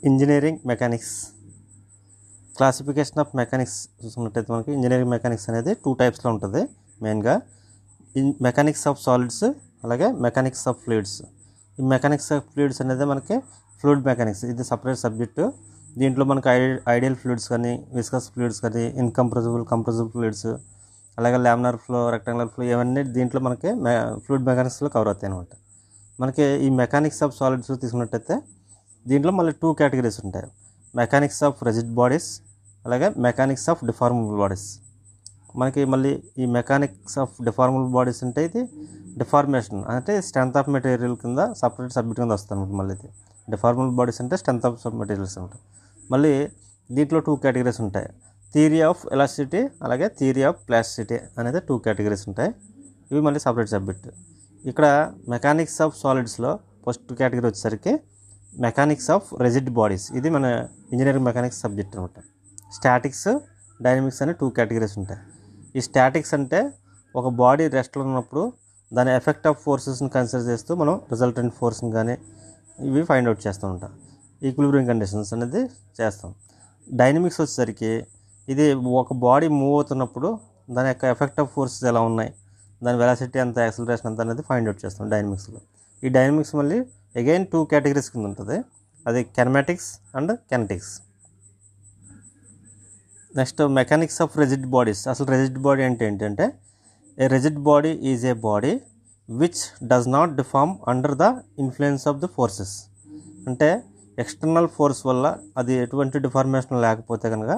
Engineering mechanics classification of mechanics చూసుకున్నట్టయితే మనకి engineering mechanics అనేది 2 టైప్స్లో ఉంటుంది. మెయిన్గా మెకానిక్స్ ఆఫ్ సాలిడ్స్, అలాగే మెకానిక్స్ ఆఫ్ ఫ్లూయిడ్స్. ఈ మెకానిక్స్ ఆఫ్ ఫ్లూయిడ్స్ అనేది మనకి ఫ్లూయిడ్ మెకానిక్స్, ఇది సపరేట్ సబ్జెక్టు. దీంట్లో మనకి ఐడియల్ ఫ్లూయిడ్స్ కానీ, విస్కస్ ఫ్లూయిడ్స్ కానీ, ఇన్కంప్రెసిబుల్, కంప్రెసిబుల్ ఫ్లూయిడ్స్, అలాగే లామినార్ ఫ్లో, రెక్టాంగులర్ ఫ్లో, ఇవన్నీ దీంట్లో మనకి ఫ్లూయిడ్ మెకానిక్స్లో కవర్ అవుతాయి అనమాట. మనకి ఈ మెకానిక్స్ ఆఫ్ సాలిడ్స్ తీసుకున్నట్టయితే దీంట్లో మళ్ళీ 2 కేటగిరీస్ ఉంటాయి. మెకానిక్స్ ఆఫ్ రిజిడ్ బాడీస్, అలాగే మెకానిక్స్ ఆఫ్ డిఫార్మబుల్ బాడీస్. మనకి మళ్ళీ ఈ మెకానిక్స్ ఆఫ్ డిఫార్మబుల్ బాడీస్ అంటే ఇది డిఫార్మేషన్ అంటే స్ట్రెంత్ ఆఫ్ మెటీరియల్ కింద సపరేట్ సబ్జెక్ట్ కింద వస్తుంది. మళ్ళీ ఇది డిఫార్మబుల్ బాడీస్ అంటే స్ట్రెంత్ ఆఫ్ మెటీరియల్స్ ఉంటాయి. మళ్ళీ దీంట్లో 2 కేటగిరీస్ ఉంటాయి. థియరీ ఆఫ్ ఎలాస్టిసిటీ, అలాగే థియరీ ఆఫ్ ప్లాస్టిసిటీ అనేది 2 కేటగిరీస్ ఉంటాయి. ఇవి మళ్ళీ సపరేట్ సబ్జెక్ట్. ఇక్కడ మెకానిక్స్ ఆఫ్ సాలిడ్స్లో ఫస్ట్ కేటగిరీ వచ్చేసరికి మెకానిక్స్ ఆఫ్ రిజిడ్ బాడీస్, ఇది మన ఇంజనీరింగ్ మెకానిక్స్ సబ్జెక్ట్ అనమాట. స్టాటిక్స్, డైనమిక్స్ అనే 2 కేటగిరీస్ ఉంటాయి. ఈ స్టాటిక్స్ అంటే ఒక బాడీ రెస్ట్లో ఉన్నప్పుడు దాని ఎఫెక్ట్ ఆఫ్ ఫోర్సెస్ని కన్సిడర్ చేస్తూ మనం రిజల్టెంట్ ఫోర్స్ని కానీ ఇవి ఫైండ్ అవుట్ చేస్తూ ఉంటాం. ఈక్విలిబ్రియం కండిషన్స్ అనేది చేస్తాం. డైనమిక్స్ వచ్చేసరికి ఇది ఒక బాడీ మూవ్ అవుతున్నప్పుడు దాని యొక్క ఎఫెక్ట్ ఆఫ్ ఫోర్సెస్ ఎలా ఉన్నాయి, దాని వెలాసిటీ ఎంత, యాక్సిలరేషన్ ఎంత అనేది ఫైండ్ అవుట్ చేస్తాం డైనమిక్స్లో. ఈ డైనమిక్స్ మళ్ళీ అగైన్ 2 కేటగిరీస్ కింద ఉంటుంది. అది kinematics and kinetics. Next mechanics of rigid bodies. అసలు రిజిడ్ బాడీ అంటే ఏంటంటే a rigid body is a body which does not deform under the influence of the forces. అంటే ఎక్స్టర్నల్ ఫోర్స్ వల్ల అది ఎటువంటి డిఫార్మేషన్ లేకపోతే కనుక,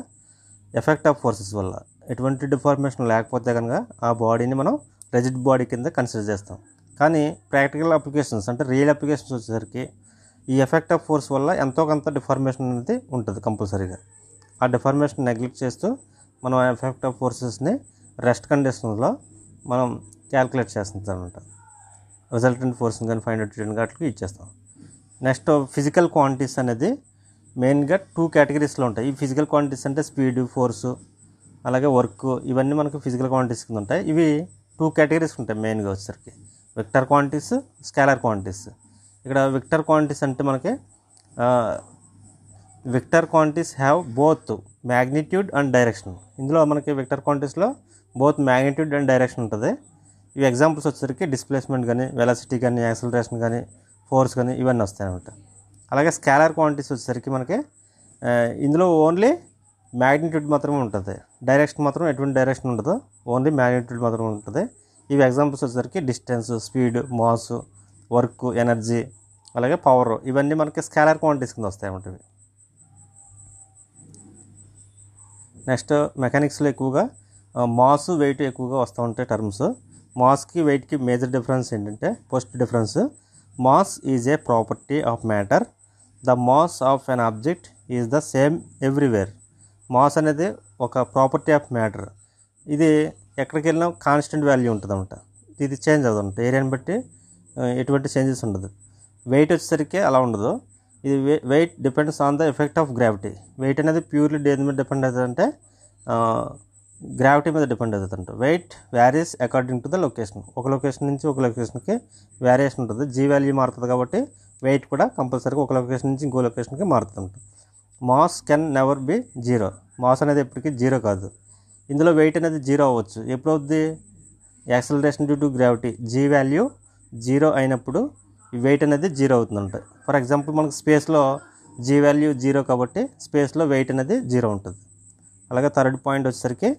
ఎఫెక్ట్ ఆఫ్ ఫోర్సెస్ వల్ల ఎటువంటి డిఫార్మేషన్ లేకపోతే కనుక ఆ బాడీని మనం రిజిడ్ బాడీ కింద కన్సిడర్ చేస్తాం. కానీ ప్రాక్టికల్ అప్లికేషన్స్ అంటే రియల్ అప్లికేషన్స్ వచ్చేసరికి ఈ ఎఫెక్ట్ ఆఫ్ ఫోర్స్ వల్ల ఎంతో కొంత డిఫార్మేషన్ అనేది ఉంటుంది కంపల్సరీగా. ఆ డిఫార్మేషన్ నెగ్లెక్ట్ చేస్తూ మనం ఎఫెక్ట్ ఆఫ్ ఫోర్సెస్ని రెస్ట్ కండిషన్స్లో మనం క్యాల్కులేట్ చేస్తాం అనమాట. రిజల్టెంట్ ఫోర్స్ని కానీ ఫైండ్ అవుట్ చేయడానికి వాటికి ఇచ్చేస్తాం. నెక్స్ట్ ఫిజికల్ క్వాంటిటీస్ అనేది మెయిన్గా 2 కేటగిరీస్లో ఉంటాయి. ఈ ఫిజికల్ క్వాంటిటీస్ అంటే స్పీడ్, ఫోర్సు, అలాగే వర్క్, ఇవన్నీ మనకు ఫిజికల్ క్వాంటిటీస్ కింద ఉంటాయి. ఇవి 2 కేటగిరీస్ ఉంటాయి మెయిన్గా వచ్చేసరికి. Vector quantities, scalar quantities. ఇక్కడ వెక్టర్ క్వాంటిటీస్ అంటే మనకి vector quantities have both magnitude and direction. ఇందులో మనకి వెక్టర్ క్వాంటిటీస్లో బోత్ మ్యాగ్నిట్యూడ్ అండ్ డైరెక్షన్ ఉంటుంది. ఇవి ఎగ్జాంపుల్స్ వచ్చేసరికి డిస్ప్లేస్మెంట్ కానీ, వెలాసిటీ కానీ, యాక్సిలరేషన్ కానీ, ఫోర్స్ కానీ ఇవన్నీ వస్తాయి అన్నమాట. అలాగే స్కేలార్ క్వాంటిటీస్ వచ్చేసరికి మనకి ఇందులో ఓన్లీ మ్యాగ్నిట్యూడ్ మాత్రమే ఉంటుంది, డైరెక్షన్ మాత్రం ఎటువంటి డైరెక్షన్ ఉండదు, ఓన్లీ మ్యాగ్నిట్యూడ్ మాత్రమే ఉంటుంది. ఇవి ఎగ్జాంపుల్స్ వచ్చేసరికి distance, speed, mass, work, energy, అలాగే పవర్, ఇవన్నీ మనకి స్కేలార్ క్వాంటిటీస్ కింద వస్తాయి అన్నమాట. నెక్స్ట్ మెకానిక్స్లో ఎక్కువగా మాస్, వెయిట్ ఎక్కువగా వస్తూ ఉంటాయి టర్మ్స్. మాస్కి వెయిట్కి మేజర్ డిఫరెన్స్ ఏంటంటే first difference, mass is a property of matter. The mass of an object is the same everywhere. Mass అనేది ఒక ప్రాపర్టీ ఆఫ్ మ్యాటర్. ఇది ఎక్కడికి వెళ్ళినా కాన్స్టెంట్ వాల్యూ ఉంటుంది అనమాట. ఇది చేంజ్ అవుతుంది ఏరియాని బట్టి, ఎటువంటి చేంజెస్ ఉండదు. వెయిట్ వచ్చేసరికి అలా ఉండదు. ఇది weight depends on the effect of gravity. Weight అనేది ప్యూర్లీ దేని మీద డిపెండ్ అవుతుందంటే గ్రావిటీ మీద డిపెండ్ అవుతుందంట. Weight varies according to the location. ఒక లొకేషన్ నుంచి ఒక లొకేషన్కి వేరియేషన్ ఉంటుంది. జీ వాల్యూ మారుతుంది కాబట్టి వెయిట్ కూడా కంపల్సరీగా ఒక లొకేషన్ నుంచి ఇంకో లొకేషన్కి మారుతుంటుంది. Mass can never be zero. Mass అనేది ఎప్పటికీ జీరో కాదు. ఇందులో వెయిట్ అనేది జీరో అవ్వచ్చు. ఎప్పుడు అవుద్ది? Acceleration due to gravity g value zero అయినప్పుడు ఈ వెయిట్ అనేది జీరో అవుతుందంట. ఫర్ ఎగ్జాంపుల్ మనకు స్పేస్లో జీ వాల్యూ జీరో కాబట్టి స్పేస్లో వెయిట్ అనేది జీరో ఉంటుంది. అలాగే థర్డ్ పాయింట్ వచ్చేసరికి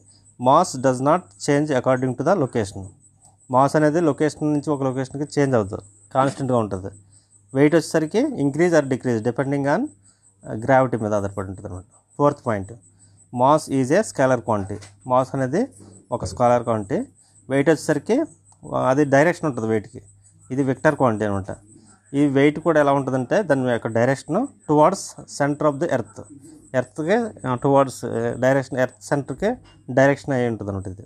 mass does not change according to the location. Mass అనేది లొకేషన్ నుంచి ఒక లొకేషన్కి చేంజ్ అవుతుంది, కాన్స్టెంట్గా ఉంటుంది. వెయిట్ వచ్చేసరికి increase or decrease depending on gravity మీద ఆధారపడి ఉంటుంది అనమాట. Fourth point, mass is a scalar quantity. Mass అనేది ఒక స్కేలర్ క్వాంటిటీ. వెయిట్ వచ్చేసరికి అది డైరెక్షన్ ఉంటుంది వెయిట్కి. ఇది వెక్టర్ క్వాంటిటీ అనమాట. ఈ వెయిట్ కూడా ఎలా ఉంటుందంటే దాని యొక్క direction towards centre of the earth. ఎర్త్కే టువార్డ్స్ డైరెక్షన్, ఎర్త్ సెంటర్కే డైరెక్షన్ అయి ఉంటుంది అనమాట ఇది.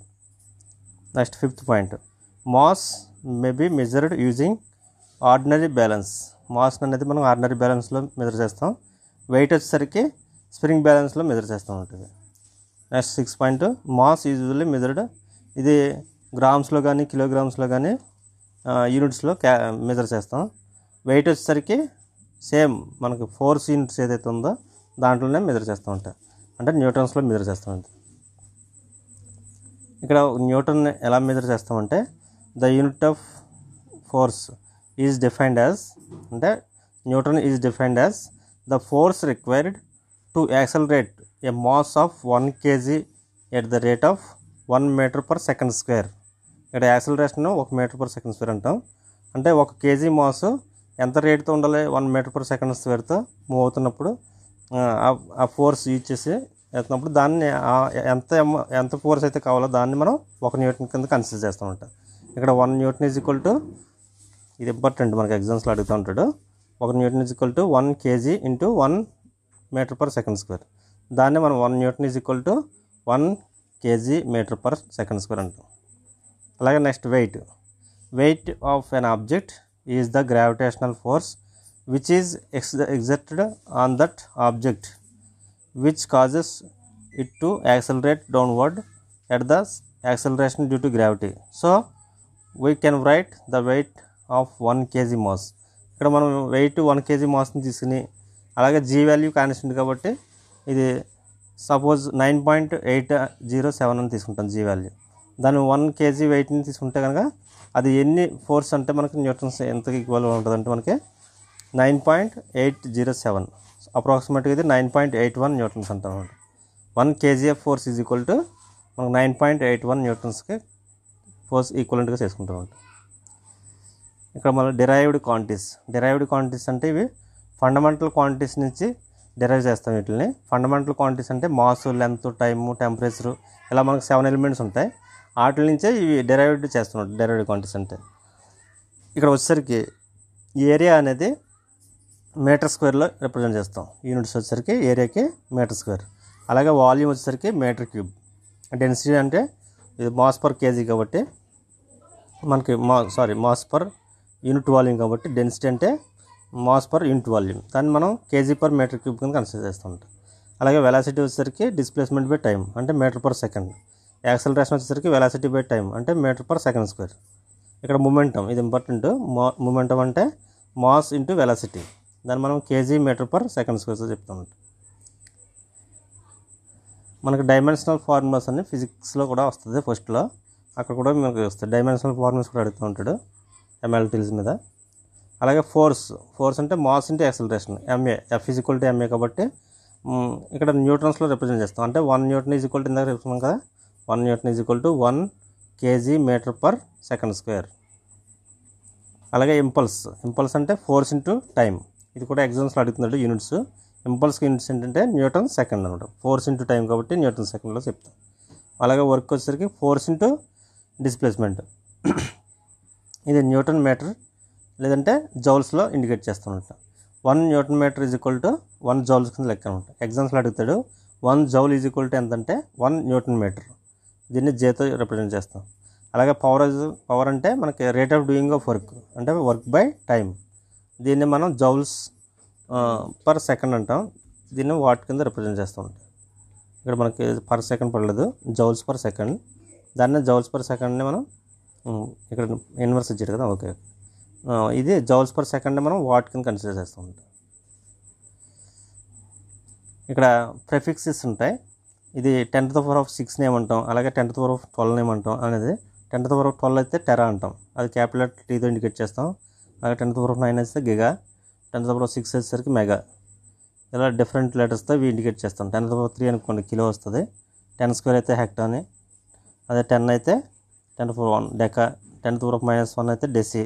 Next fifth point, mass may be measured using ordinary balance. Mass అనేది మనం ఆర్డినరీ బ్యాలెన్స్లో మెజర్ చేస్తాం. వెయిట్ వచ్చేసరికి స్ప్రింగ్ బ్యాలెన్స్లో మెజర్ చేస్తూ ఉంటుంది. Next sixth point, mass usually measured, ఇది గ్రామ్స్లో కానీ కిలోగ్రామ్స్లో కానీ యూనిట్స్లో మెజర్ చేస్తాం. వెయిట్ వచ్చేసరికి సేమ్ మనకి ఫోర్స్ యూనిట్స్ ఏదైతే ఉందో దాంట్లోనే మెజర్ చేస్తూ ఉంటాయి, అంటే న్యూటన్స్లో మెజర్ చేస్తూ ఉంటాయి. ఇక్కడ న్యూటన్ ఎలా మెజర్ చేస్తామంటే the unit of force is defined as, అంటే Newton is defined as the force required to accelerate a mass of 1 kg at the rate of 1 meter per second square. ఇక్కడ acceleration 1 meter per second square అంటాం. అంటే 1 kg mass ఎంత రేటుతో ఉండాలి, 1 meter per second squareతో move అవుతున్నప్పుడు ఆ force use చేసి వెళ్తున్నప్పుడు దాన్ని ఎంత ఫోర్స్ అయితే కావాలో దాన్ని మనం 1 Newton కింద కన్సిడర్ చేస్తూ ఉంటాం. ఇక్కడ 1 Newton ఈజ్ ఈక్వల్ టు, ఇది ఇంపార్టెంట్ మనకి ఎగ్జామ్స్లో అడుగుతూ ఉంటాడు, 1 Newton is equal to 1 kg into 1 meter per second square. దాన్ని మనం 1 Newton is equal to 1 kg meter per second square అంటాం. అలాగే next weight of an object is the gravitational force which is exerted on that object which causes it to accelerate downward at the acceleration due to gravity. So we can write the weight of 1 kg mass. ఇక్కడ మనం wait 1 kg మాస్ని తీసుకుని అలాగే G value constant కాబట్టి ఇది suppose 9.807 అని తీసుకుంటాం G value. దాన్ని 1 kg వెయిట్ని తీసుకుంటే కనుక అది ఎన్ని ఫోర్స్ అంటే మనకి న్యూటన్స్ ఎంత ఈక్వల్ ఉంటుంది అంటే మనకి 9.807, అప్రాక్సిమేట్గా ఇది 9.81 న్యూటన్స్ అంటాం. 1 kg of force is equal to మనకు 9.81 న్యూటన్స్కి ఫోర్స్ ఈక్వలెంట్గా చేసుకుంటాం. ఇక్కడ మనం డిరైవ్డ్ క్వాంటిటీస్ అంటే ఇవి ఫండమెంటల్ క్వాంటిటీస్ నుంచి డిరైవ్ చేస్తాం. వీటిని ఫండమెంటల్ క్వాంటిటీస్ అంటే మాస్, లెంత్, టైము, టెంపరేచరు, ఇలా మనకు 7 ఎలిమెంట్స్ ఉంటాయి. వాటి నుంచే ఇవి డిరైవ్డ్ చేస్తున్నాం. డిరైవ్డ్ క్వాంటిటీస్ అంటే ఇక్కడ వచ్చేసరికి ఏరియా అనేది మీటర్ స్క్వేర్లో రిప్రజెంట్ చేస్తాం. యూనిట్స్ వచ్చేసరికి ఏరియాకి మీటర్ స్క్వేర్. అలాగే వాల్యూమ్ వచ్చేసరికి మీటర్ క్యూబ్. డెన్సిటీ అంటే ఇది మాస్ పర్ కేజీ కాబట్టి మనకి మాస్ పర్ యూనిట్ వాల్యూమ్ కాబట్టి డెన్సిటీ అంటే మాస్ పర్ యూనిట్ వాల్యూమ్. దాన్ని మనం కేజీ పర్ మీటర్ క్యూబ్ కింద కన్సిడర్ చేస్తూ ఉంటాం. అలాగే వెలాసిటీ వచ్చేసరికి డిస్ప్లేస్మెంట్ బై టైం అంటే మీటర్ పర్ సెకండ్. యాక్సలరేషన్ వచ్చేసరికి వెలాసిటీ బై టైం అంటే మీటర్ పర్ సెకండ్ స్క్వేర్. ఇక్కడ మొమెంటం, ఇది ఇంపార్టెంట్. మొమెంటం అంటే మాస్ ఇంటూ వెలాసిటీ, దాన్ని మనం కేజీ మీటర్ పర్ సెకండ్ స్క్వేర్తో చెప్తూ ఉంటాం. మనకు డైమెన్షనల్ ఫార్ములాస్ అన్ని ఫిజిక్స్లో కూడా వస్తుంది ఫస్ట్లో, అక్కడ కూడా మనకు వస్తుంది. డైమెన్షనల్ ఫార్ములాస్ కూడా అడుగుతూ ఉంటాడు ఎంఎల్టీస్ మీద. అలాగే ఫోర్స్ అంటే mass into acceleration, MA, F is equal to MA కాబట్టి ఇక్కడ న్యూటన్స్లో రిప్రజెంట్ చేస్తాం. అంటే 1 Newton ఈజ్ ఈక్వల్ టు ఇందాక చెప్తున్నాం కదా, 1 Newton is equal to 1 kg metre per second square. అలాగే ఇంపల్స్ అంటే ఫోర్స్ ఇంటూ టైం. ఇది కూడా ఎగ్జామ్స్లో అడుగుతున్నాడు యూనిట్స్. ఇంపల్స్కి యూనిట్స్ ఏంటంటే న్యూటన్ సెకండ్ అనమాట. ఫోర్స్ ఇంటూ టైం కాబట్టి న్యూటన్ సెకండ్లో చెప్తాం. అలాగే వర్క్ వచ్చేసరికి ఫోర్స్ ఇంటూ డిస్ప్లేస్మెంట్, ఇది న్యూటన్ మీటర్ లేదంటే జౌల్స్లో ఇండికేట్ చేస్తూ ఉంటాం. 1 Newton metre is equal to 1 joules కింద లెక్క అనమాట. ఎగ్జామ్స్లో అడుగుతాడు 1 జౌల్ ఈజ్ ఈక్వల్ టు ఎంతంటే 1 Newton మీటర్. దీన్ని జేతో రిప్రజెంట్ చేస్తాం. అలాగే పవర్ అంటే మనకి rate of doing of work అంటే వర్క్ బై టైం. దీన్ని మనం జౌల్స్ పర్ సెకండ్ అంటాం. దీన్ని వాట్ కింద రిప్రజెంట్ చేస్తూ ఉంటాం. ఇక్కడ మనకి పర్ సెకండ్ పడలేదు, జౌల్స్ పర్ సెకండ్. దాన్ని జౌల్స్ పర్ సెకండ్ని మనం ఇక్కడ ఇన్వర్స్ ఇచ్చారు కదా, ఓకే. ఇది జౌల్స్ పర్ సెకండ్ మనం వాట్ కింద కన్సిడర్ చేస్తూ ఉంటాం. ఇక్కడ ప్రిఫిక్సెస్ ఉంటాయి. ఇది 10⁻⁶ ఏమంటాం, అలాగే 10⁻12 ఏమంటాం. అనేది 10⁻12 అయితే టెరా అంటాం, అది క్యాపిటల్ టీతో ఇండికేట్ చేస్తాం. అలాగే 10⁻9 అయితే గిగా, 10⁻6 వచ్చేసరికి మెగా. ఇలా డిఫరెంట్ లెటర్స్తో ఇవి ఇండికేట్ చేస్తాం. 10⁻3 అనుకోండి కిలో వస్తుంది, 10 స్క్వేర్ అయితే హెక్టా అని, అదే 10 అయితే 10⁻1 డెకా, 10⁻−1 అయితే డెసి,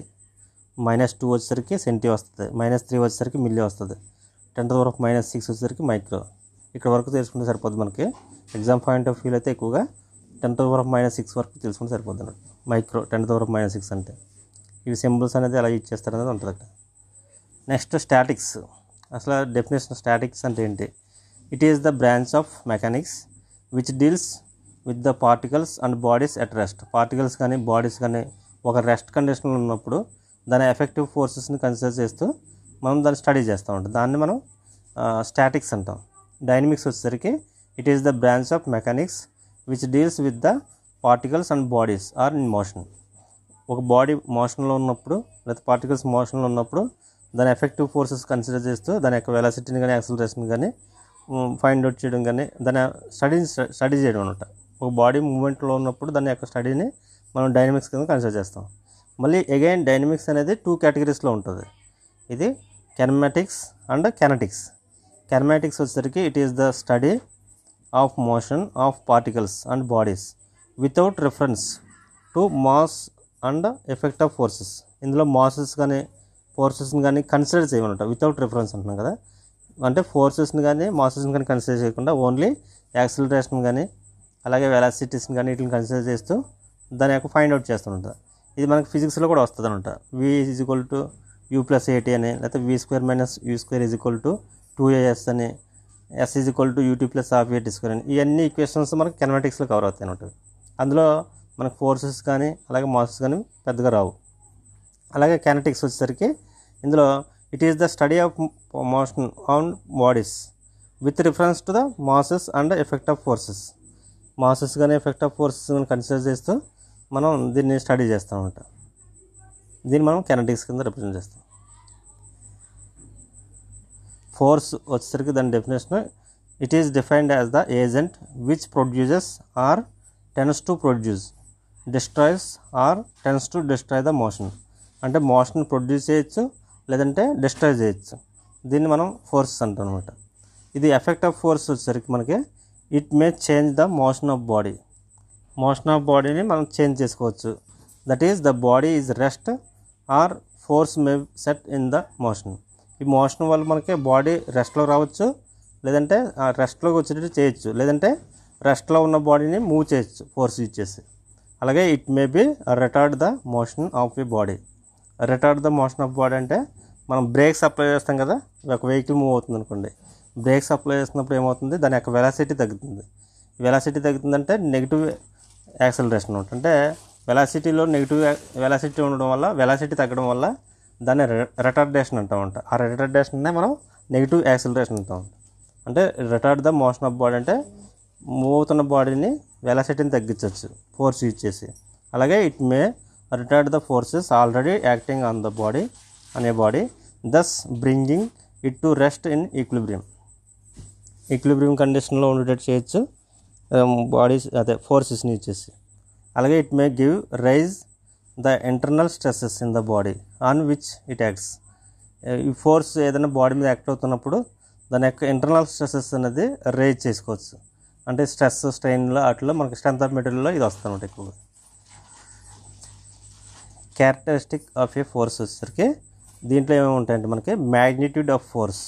-2 వచ్చేసరికి సెంటీ వస్తుంది, -3 వచ్చేసరికి మిల్లీ వస్తుంది, 10⁻−6 వచ్చేసరికి మైక్రో. ఇక్కడ వరకు తెలుసుకుంటే సరిపోద్ది. మనకి ఎగ్జామ్ పాయింట్ ఆఫ్ వ్యూలో అయితే ఎక్కువగా 10⁻6 వరకు తెలుసుకుంటే సరిపోద్ది అన్నట్టు. మైక్రో 10⁻6 అంటే ఇవి సింబల్స్ అనేది ఎలా యూజ్ చేస్తారు అనేది ఉంటుంది అక్కడ. Next statics. అసలు డెఫినేషన్ స్టాటిక్స్ అంటే ఏంటి? It is the branch of mechanics which deals with the particles and bodies at rest. Particles కానీ బాడీస్ కానీ ఒక రెస్ట్ కండిషన్లో ఉన్నప్పుడు దాని ఎఫెక్టివ్ ఫోర్సెస్ని కన్సిడర్ చేస్తూ మనం దాన్ని స్టడీ చేస్తూ ఉంటాం. దాన్ని మనం స్టాటిక్స్ అంటాం. డైనమిక్స్ వచ్చేసరికి it is the branch of mechanics which deals with the particles and bodies are in motion. ఒక బాడీ మోషన్లో ఉన్నప్పుడు లేదా పార్టికల్స్ మోషన్లో ఉన్నప్పుడు దాని ఎఫెక్టివ్ ఫోర్సెస్ కన్సిడర్ చేస్తూ దాని యొక్క వెలాసిటీని కానీ యాక్సిలరేషన్ కానీ ఫైండ్ అవుట్ చేయడం కానీ దాని స్టడీ చేయడం అనమాట. ఒక బాడీ మూమెంట్లో ఉన్నప్పుడు దాని యొక్క స్టడీని మనం డైనమిక్స్ కింద కన్సిడర్ చేస్తాం. మళ్ళీ అగైన్ డైనమిక్స్ అనేది 2 కేటగిరీస్లో ఉంటుంది. ఇది కెనమాటిక్స్ అండ్ కెనటిక్స్. కెనమాటిక్స్ వచ్చేసరికి it is the study of motion of particles and bodies without reference to mass and effect of forces. ఇందులో మాసెస్ కానీ ఫోర్సెస్ని కానీ కన్సిడర్ చేయమన్నమాట. వితౌట్ రిఫరెన్స్ అంటున్నాం కదా, అంటే ఫోర్సెస్ని కానీ మాసెస్ని కానీ కన్సిడర్ చేయకుండా ఓన్లీ యాక్సిలరేషన్ కానీ అలాగే వెలాసిటీస్ని కానీ వీటిని కన్సిడర్ చేస్తూ దాని యొక్క ఫైండ్ అవుట్ చేస్తుంటారు. ఇది మనకి ఫిజిక్స్లో కూడా వస్తుంది అనమాట. v = u+at అని, లేకపోతే v² - u² = 2as అని, s = ut + ½ అని, ఇవన్నీ ఈక్వేషన్స్ మనకి కెనమాటిక్స్లో కవర్ అవుతాయి అనమాట. అందులో మనకు ఫోర్సెస్ కానీ అలాగే మాసెస్ కానీ పెద్దగా రావు. అలాగే కెనటిక్స్ వచ్చేసరికి ఇందులో it is the study of motion on bodies with reference to the masses and effect of forces. Masses కానీ ఎఫెక్ట్ ఆఫ్ ఫోర్సెస్ కానీ కన్సిడర్ చేస్తూ మనం దీన్ని స్టడీ చేస్తాం అనమాట. దీన్ని మనం కెనటిక్స్ కింద రిప్రజెంట్ చేస్తాం. ఫోర్స్ వచ్చేసరికి దాని definition it is defined as the agent which produces or tends to produce, destroys or tends to destroy the motion. అంటే మోషన్ ప్రొడ్యూస్ చేయొచ్చు లేదంటే డిస్ట్రాయ్ చేయొచ్చు. దీన్ని మనం ఫోర్సెస్ అంటాం అనమాట. ఇది ఎఫెక్ట్ ఆఫ్ ఫోర్స్ వచ్చేసరికి మనకి it may change the motion of body. Motion of బాడీని మనం చేంజ్ చేసుకోవచ్చు. That is the body is rest or force may set in the motion. ఈ మోషన్ వల్ల మనకి బాడీ రెస్ట్లో రావచ్చు, లేదంటే ఆ రెస్ట్లోకి వచ్చేటట్టు చేయొచ్చు, లేదంటే రెస్ట్లో ఉన్న బాడీని మూవ్ చేయొచ్చు ఫోర్స్ యూజ్ చేసి. అలాగే it may be retard the motion of a body. Retard the motion of body అంటే మనం బ్రేక్స్ అప్లై చేస్తాం కదా, ఒక వెహికల్ మూవ్ అవుతుంది అనుకోండి, బ్రేక్స్ అప్లై చేస్తున్నప్పుడు ఏమవుతుంది, దాని యొక్క వెలాసిటీ తగ్గుతుంది. వెలాసిటీ తగ్గుతుందంటే నెగిటివ్ యాక్సిలరేషన్ ఉంటుంది. అంటే వెలాసిటీలో నెగిటివ్ వెలాసిటీ ఉండడం వల్ల, వెలాసిటీ తగ్గడం వల్ల దాన్ని రిటార్డేషన్ అంటామంట. ఆ రిటార్డేషన్నే మనం నెగిటివ్ యాక్సిలరేషన్ అంటాం. అంటే retard the motion of body అంటే మూవ్ అవుతున్న బాడీని వెలాసిటీని తగ్గించవచ్చు ఫోర్స్ యూజ్ చేసి. అలాగే it may retard the forces already acting on the body అనే body, thus bringing it to rest in equilibrium. Equilibrium కండిషన్లో ఉండేటట్టు చేయొచ్చు బాడీస్ అదే ఫోర్సెస్ని యూజ్ చేసి. అలాగే it may give rise the internal stresses in the body on which it acts. ఈ force ఏదైనా బాడీ మీద యాక్ట్ అవుతున్నప్పుడు దాని యొక్క ఇంటర్నల్ స్ట్రెస్సెస్ అనేది రైజ్ చేసుకోవచ్చు. అంటే స్ట్రెస్ స్ట్రెయిన్లో అట్లా మనకి స్ట్రెంత్ ఆఫ్ మెటీరియల్లో ఇది వస్తుందన్నమాట ఎక్కువగా. క్యారెక్టరిస్టిక్ ఆఫ్ ఏ ఫోర్స్ వచ్చేసరికి దీంట్లో ఏమేమి ఉంటాయంటే మనకి magnitude of force.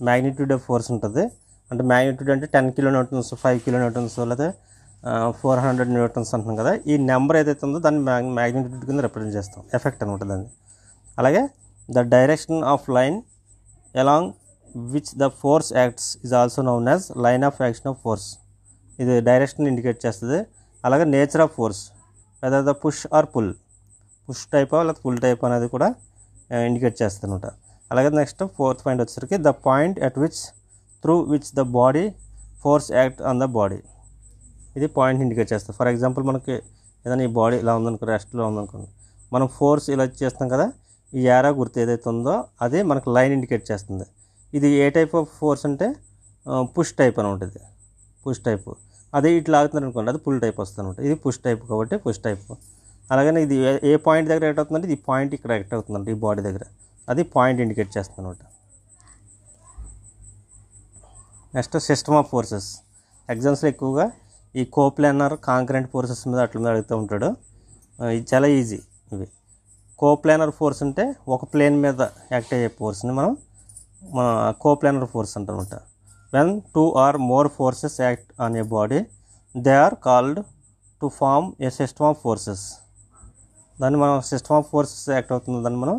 Magnitude of force ఉంటుంది. అంటే మ్యాగ్నిట్యూడ్ అంటే 10 కిలోన్యూటన్స్, 5 కిలోన్యూటన్స్, లేదా 400 న్యూటన్స్ అంటున్నాం కదా. ఈ నెంబర్ ఏదైతే ఉందో దాన్ని మ్యాగ్నిట్యూడ్ కింద రిప్రజెంట్ చేస్తాం, ఎఫెక్ట్ అనమాట దాన్ని. అలాగే the direction of line along which the force acts is also known as line of action of force. ఇది డైరెక్షన్ ఇండికేట్ చేస్తుంది. అలాగే nature of force, whether the push or pull, push type లేదా pull type అనేది కూడా indicate చేస్తుంది అనమాట. అలాగే next 4th point వచ్చేసరికి the point at which through which the body force act on the body. ఇది పాయింట్ ఇండికేట్ చేస్తుంది. For example మనకి ఏదైనా ఈ బాడీ ఇలా ఉందనుకో, రెస్ట్లో ఉందనుకోండి, మనం ఫోర్స్ ఇలా చేస్తాం కదా, ఈ యారా గుర్తు ఏదైతే ఉందో అది మనకు లైన్ ఇండికేట్ చేస్తుంది. ఇది ఏ టైప్ ఆఫ్ ఫోర్స్ అంటే పుష్ టైప్ అని ఉంటుంది, పుష్ టైప్. అదే ఇట్లా ఆగుతున్నారు అనుకోండి, అది పుల్ టైప్ వస్తుంది అనమాట. ఇది పుష్ టైప్ కాబట్టి పుష్ టైప్. అలాగనే ఇది ఏ పాయింట్ దగ్గర యాక్ట్ అవుతుందంటే ఈ పాయింట్ ఇక్కడ యాక్ట్ అవుతుందంటే ఈ బాడీ దగ్గర, అది పాయింట్ ఇండికేట్ చేస్తుంది అనమాట. Next system of forces. ఎగ్జామ్స్లో ఎక్కువగా ఈ కోప్లానర్ కాంకరెంట్ ఫోర్సెస్ మీద అట్ల మీద అడుగుతూ ఉంటాడు. ఇది చాలా ఈజీ. ఇవి కోప్లానర్ ఫోర్స్ అంటే ఒక ప్లేన్ మీద యాక్ట్ అయ్యే ఫోర్స్ని మనం కోప్లానర్ ఫోర్స్ అంటామన్నమాట. When 2 or more forces act on a body they are called to form a system of forces. దాన్ని మనం సిస్టమ్ ఆఫ్ ఫోర్సెస్ యాక్ట్ అవుతుంది, దాన్ని మనం